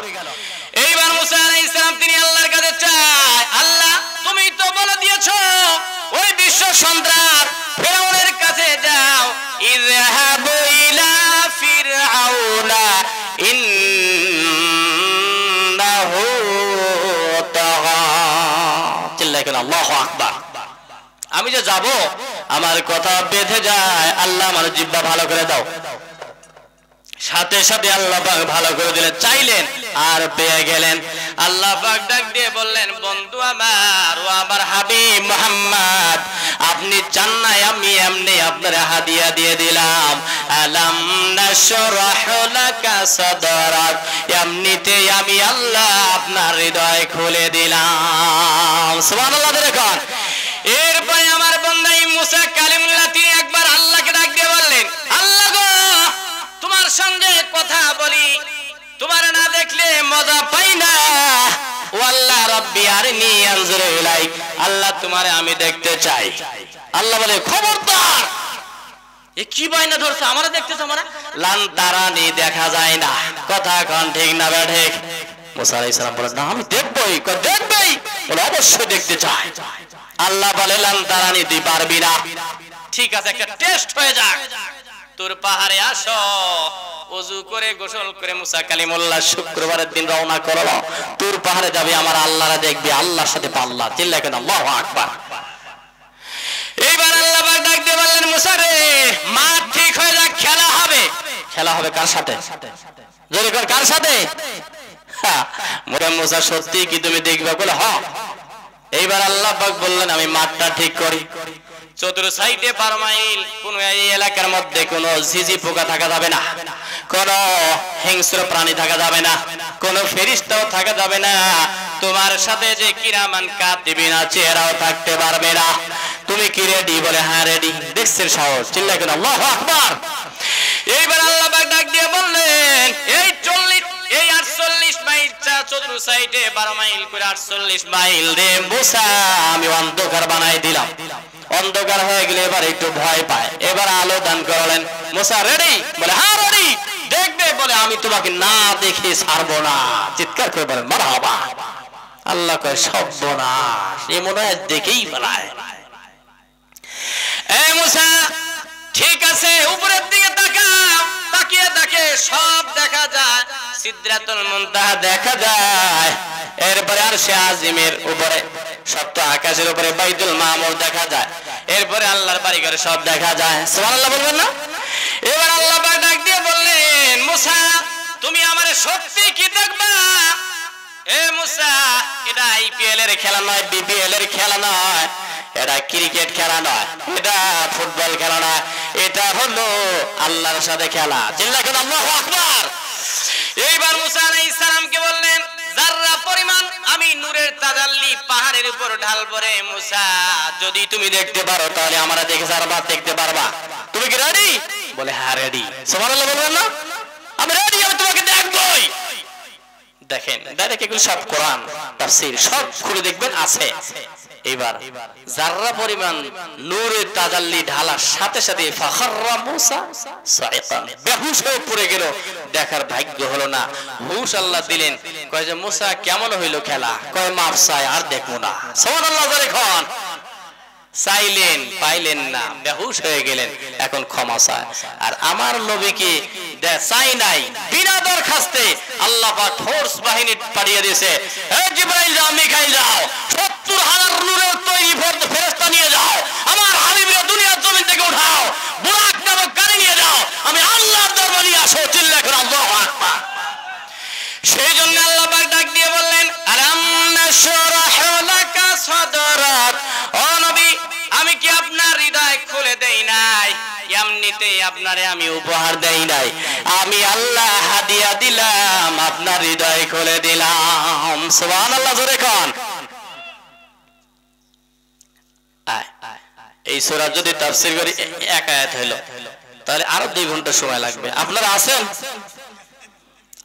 এইবার মুসা আলাইহিস সালাম তিনি আল্লাহর কাছে চায়, আল্লাহ তুমি তো বলে দিয়েছো ওই বিশ্ব সন্ত্রাস ফিরআউনের কাছে যাও, ইযহাবু ইলা ফিরআউনা ইন্নাহু তাগা। চিল্লায় কেন আল্লাহু আকবার। আমি যে যাব আমার কথা বেঁধে যায়, আল্লাহ আমার জিহ্বা ভালো করে দাও। সাথে সাথে আল্লাহ পাক ভালো করে দিলেন, চাইলেন আর পেয়ে গেলেন। আল্লাহ পাক ডাক দিয়ে বললেন, বন্ধু আমার ও আমার হাবিব মুহাম্মদ, আপনি চান না আমি এমনি আপনার হাদিয়া দিয়ে দিলাম। আলাম নাশরাহ লাকা সাদরাক, এমনিতে আমি আল্লাহ আপনার হৃদয় খুলে দিলাম। সুবহানাল্লাহ দেখুন। এরপরে আমার বান্দা মুসা কালিমুল্লাহ তিনি একবার আল্লাহকে ডাক দিয়ে বললেন, আল্লাহ গো তোমার সঙ্গে কথা বলি, তোমার না দেখলে মজা পাই না। ও আল্লাহ রাব্বি আরনি আনজুর ইলাইক, আল্লাহ তোমারে আমি দেখতে চাই। আল্লাহ বলে খবরদার, এ কি বাইনা ধরছে আমারে দেখতেছ? আমারে লান তারানি দেখা যায় না। কথা কোন ঠিক না বে ঠিক? মুসা আলাইহিস সালাম বলেন, না আমি দেখবই। দেখবই বলে অবশ্যই দেখতে চাই। আল্লাহ বলে লান তারানি তুই পারবি না। ঠিক আছে, একটা টেস্ট হয়ে যাক। তোর পাহাড়ে আসো, ওযু করে গোসল করে মুসা কালিমুল্লাহ শুক্রবারের দিন রওনা করলো। তোর পাহাড়ে যাবে, আমার আল্লাহরা দেখবি, আল্লাহর সাথে পাল্লা। চিল্লায় কেন আল্লাহু আকবার। এইবার আল্লাহ পাক ডাক দিয়ে বললেন, মুসা রে মাঠ ঠিক হয়ে যাক, খেলা হবে। খেলা হবে কার সাথে? জোরে কর, কার সাথে? মোরা মুসা সত্যি কি তুমি দেখবে? বলে হ্যাঁ। এইবার আল্লাহ পাক বললেন, আমি মাঠটা ঠিক করি। চতুর সাইডে 12 মাইল কোন এই এলাকার মধ্যে কোন ঝিঝি পোকা থাকা যাবে না, কোন হিংস্র প্রাণী থাকা যাবে না, কোন ফেরেশতাও থাকা যাবে না। তোমার সাথে যে কিরামান কাতিবিন আছে এরাও থাকতে পারবে না। তুমি কি রেডি? বলে হ্যাঁ রেডি। দেখছেন সাহস? চিল্লায় কেন আল্লাহু আকবার। এইবার আল্লাহ পাক ডাক দিয়ে বললেন, এই 48 মাইল চতুর সাইডে 12 মাইল করে 48 মাইল রে মুসা আমি অন্ধকার বানাই দিলাম। অন্ধকার হয়ে গেলে এবার একটু ভয় পায়। এবার আলো দান করলেন। মুসা রেডি? বলে হ্যাঁ রেডি। দেখবে? বলে আমি তোমাকে না দেখে ছাড়বো না। চিৎকার করে বলেন মারহাবা। আল্লাহ কয় সর্বনাশ, এ মনে হয় দেখেই ফেলায়। এই মুসা ঠিক আছে, উপরের দিকে তাকাও। তাকিয়ে দেখে সব দেখা যায়, সিদরাতুল মুনতাহা দেখা যায়। এরপরে আরশে আজিমের উপরে সপ্ত আকাশের উপরে বাইতুল মামুর দেখা যায়। এরপরে আল্লাহর বাড়িঘর সব দেখা যায়। সুবহানাল্লাহ বলবেন না? এবার আল্লাহ পাক ডাক দিয়ে বললেন, মুসা তুমি আমারে সত্যি কি দেখবা? এ মুসা, এটা আইপিএল এর খেলা নয়, বিপিএল এর খেলা নয়, এটা ক্রিকেট খেলা নয়, এটা ফুটবল খেলা নয়, এটা হলো আল্লাহর সাথে খেলা। চিল্লায় কেন আল্লাহু আকবার। এইবার মুসা আলাইহিস সালামকে বললেন, যাররা পরিমাণ আমি নূরের তাজাল্লি পাহাড়ের উপর ঢালবো রে মুসা, যদি তুমি দেখতে পারো তাহলে আমরা দেখে সারবার দেখতে পারবা। তুমি কি রেডি? বলে হ্যাঁ রেডি। সুবহানাল্লাহ বলবেন না? আমি রেডি, আমি তোমাকে দেখবই। দেখেন ডাইরেক্ট এগুলো সব কোরআন তাফসীর সব খুলে দেখবেন আছে। এবার যাররা পরিমাণ নূরের তাজাল্লি ঢালার সাথে সাথে ফাখাররা মুসা সাইকান, বেহুশ হয়ে পড়ে গেল। দেখার ভাগ্য হলো না। হুশ আল্লাহ দিলেন। কয় যে মুসা কেমন হইল খেলা? কয় মাফ চাই, আর দেখবো না। সুবহানাল্লাহ বলে খন চাইলেন, পাইলেন না, বেহুশ হয়ে গেলেন। এখন ক্ষমা চায়। আর আমার নবীকে চাই নাই, বিনা দরখাস্তে আল্লাহ পাক ফোর্স বাহিনী পাঠিয়ে দিয়েছে। হে জিবরাইল যাও, মিকাইল যাও, 70,000 নূরের তৈরি ফেরেশতা নিয়ে যাও, আমার হাবিবের দুনিয়ার জমিন থেকে উঠাও, বুরাক নামক গাড়ি নিয়ে যাও, আমি আল্লাহর দরবারে নিয়ে আসো। চিল্লায় করে আল্লাহু আকবার। সেই জন্য আল্লাহ পাক ডাক দিয়ে বললেন, আলাম নাশরাহ লাকা সাদরাক, ও নবী আমি কি আপনার হৃদয় খুলে দেই নাই? এমনিতে আপনারে আমি উপহার দেই নাই, আমি আল্লাহ হাদিয়া দিলাম, আপনার হৃদয় খুলে দিলাম। সুবহানাল্লাহ জোরে কোন। এই সূরা যদি তাফসীর করি এক আয়াত হলো, তাহলে আরো 2 ঘন্টা সময় লাগবে। আপনারা আছেন?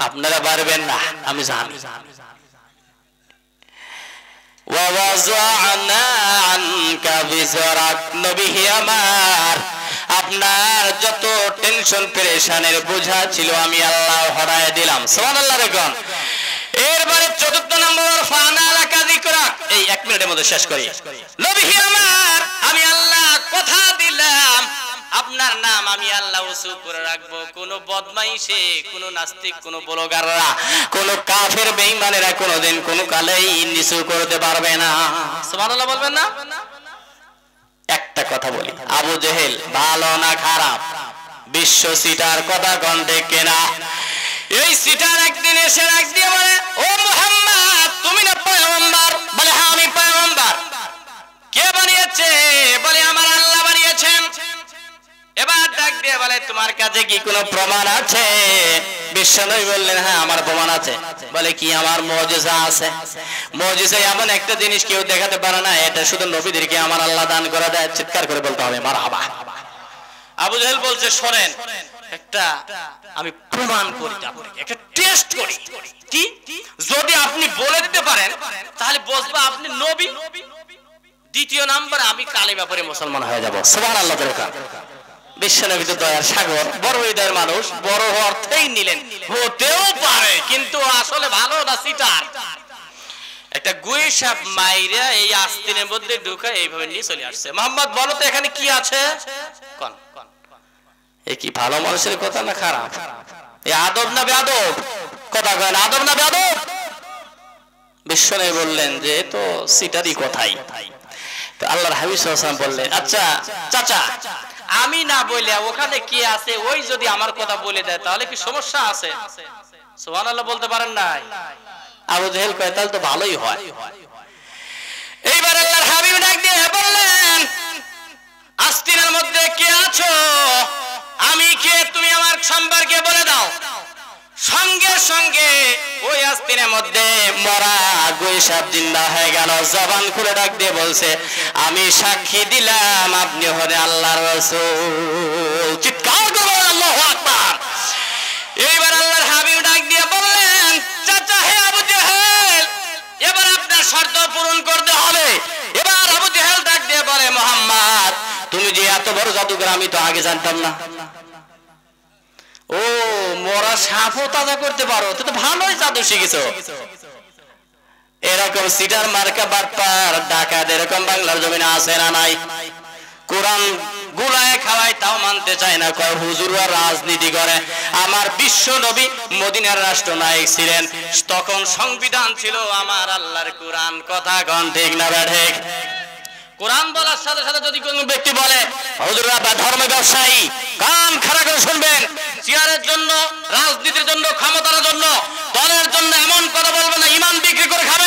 আপনারা পারবেন না আমি জানি। ওয়া ওয়াযা'না আনকা বিজরাক, নবী আমার আপনার যত টেনশন পেরেশানের বোঝা ছিল আমি আল্লাহ হরায় দিলাম। সুবহানাল্লাহ দেখুন। এরপরে চতুর্থ নম্বর ফানা লাকা যিকরাক, এই 1 মিনিটের মধ্যে শেষ করি। নবী আমার আমি আল্লাহ কথা দিলাম আপনার নাম আমি আল্লাহ উঁচু করে রাখবো। কোন বদমাইশে, কোন নাস্তিক, কোন ব্লগাররা, কোন কাফের বেঈমানেরা কোনদিন কোন কালেই নিচু করতে পারবে না। সুবহানাল্লাহ বলবেন না? একটা কথা বলি, আবু জেহেল ভালো না খারাপ? বিশ্ব সিটার কথা কণ্ঠে কেনা। এই সিটার একদিন এসে ডাক দিয়ে বলে, ও মুহাম্মদ তুমি না পয়গম্বর? বলে হ্যাঁ আমি পয়গম্বর। কে বানিয়েছে? বলে আমার আল্লাহ বানিয়েছেন। এবার ডাক দিয়ে বলে তোমার কাছে কি কোনো প্রমাণ আছে? বিশ্বনবী বললেন হ্যাঁ আমার প্রমাণ আছে। বলে কি? আমার মুজিজা আছে। মুজিজা এমন একটা জিনিস কেউ দেখাতে পারে না, এটা শুধু নবীদেরকে আমার আল্লাহ দান করে দেয়। চিৎকার করে বলতে হবে মারহাবা। আবু জেহেল বলছে শোনেন, একটা আমি প্রমাণ করি, আপনাকে একটা টেস্ট করি। কি? যদি আপনি বলে দিতে পারেন তাহলে বুঝবা আপনি নবী। দ্বিতীয় নাম্বার আমি কালিমা পড়ে মুসলমান হয়ে যাব। সুবহানাল্লাহ। বিশ্বনবী তো দয়ার সাগর, বড় হৃদয়ের মানুষ, বড় অর্থেই নিলেন। হতেও পারে কিন্তু আসলে ভালো না সিটার। একটা গুই সাপ মাইরা এই আস্তিনের মধ্যে ঢুকে এইভাবে নিয়ে চলে আসছে। মোহাম্মদ বলো তো এখানে কি আছে? কোন এ কি ভালো মানুষের কথা না খারাপ? এ আদব না বেয়াদব? কথা কয় না, আদব না বেয়াদব? বিশ্বনবী বললেন যে তো সিটারই কথাই। তো আল্লাহর হাবিব সাল্লাল্লাহু আলাইহি ওয়াসাল্লাম বললেন আচ্ছা চাচা আমি না বলে ওখানে কি আছে ওই যদি আমার কথা বলে দেয় তাহলে কি সমস্যা আছে? সুবহানাল্লাহ বলতে পারেন নাই? আবু জেহেল কয় তাহলে তো ভালোই হয়। এইবার আল্লাহর হাবিব ডাক দিয়ে বললেন আস্তিনের মধ্যে কে আছো? আমি কে তুমি আমার সম্পর্কে বলে দাও। সঙ্গে সঙ্গে ওই আস্তিনের মধ্যে মরা গুই সাপ জিন্দা হয়ে গেল। জবান খুলে ডাক দিয়ে বলছে আমি সাক্ষী দিলাম আপনি হলেন আল্লাহর রাসূল। চিৎকার করে আল্লাহু আকবার। এইবার আল্লাহর হাবিব ডাক দিয়ে বললেন চাচা হে আবু জেহেল এবার আপনার শর্ত পূরণ করতে হবে। এবার আবু জেহেল ডাক দিয়ে বলে মুহাম্মদ তুমি যে এত বড় জাদুকর আমি তো আগে জানতাম না। ও মরা সাপও তাজা করতে পারো, তো ভালোই জাদু শিখেছো। এরকম সিটার মার্কা বাটপার ডাকাত এরকম বাংলার জমিনে আছে না নাই? কোরআন গুলায় খাওয়ায় তাও মানতে চায় না, কয় হুজুররা রাজনীতি করে। আমার বিশ্ব নবী মদিনার রাষ্ট্রনায়ক ছিলেন, তখন সংবিধান ছিল আমার আল্লাহর কোরআন। কথা কোন ঠিক না ঠিক? কোরআন বলার সাথে সাথে যদি কোন ব্যক্তি বলে হুজুররা ধর্ম ব্যবসায়ী, কান খাড়া করে শুনবেন, চেয়ারের জন্য, রাজনীতির জন্য, ক্ষমতার জন্য, দলের জন্য এমন কথা বলবে না, ইমান বিক্রি করে খাবে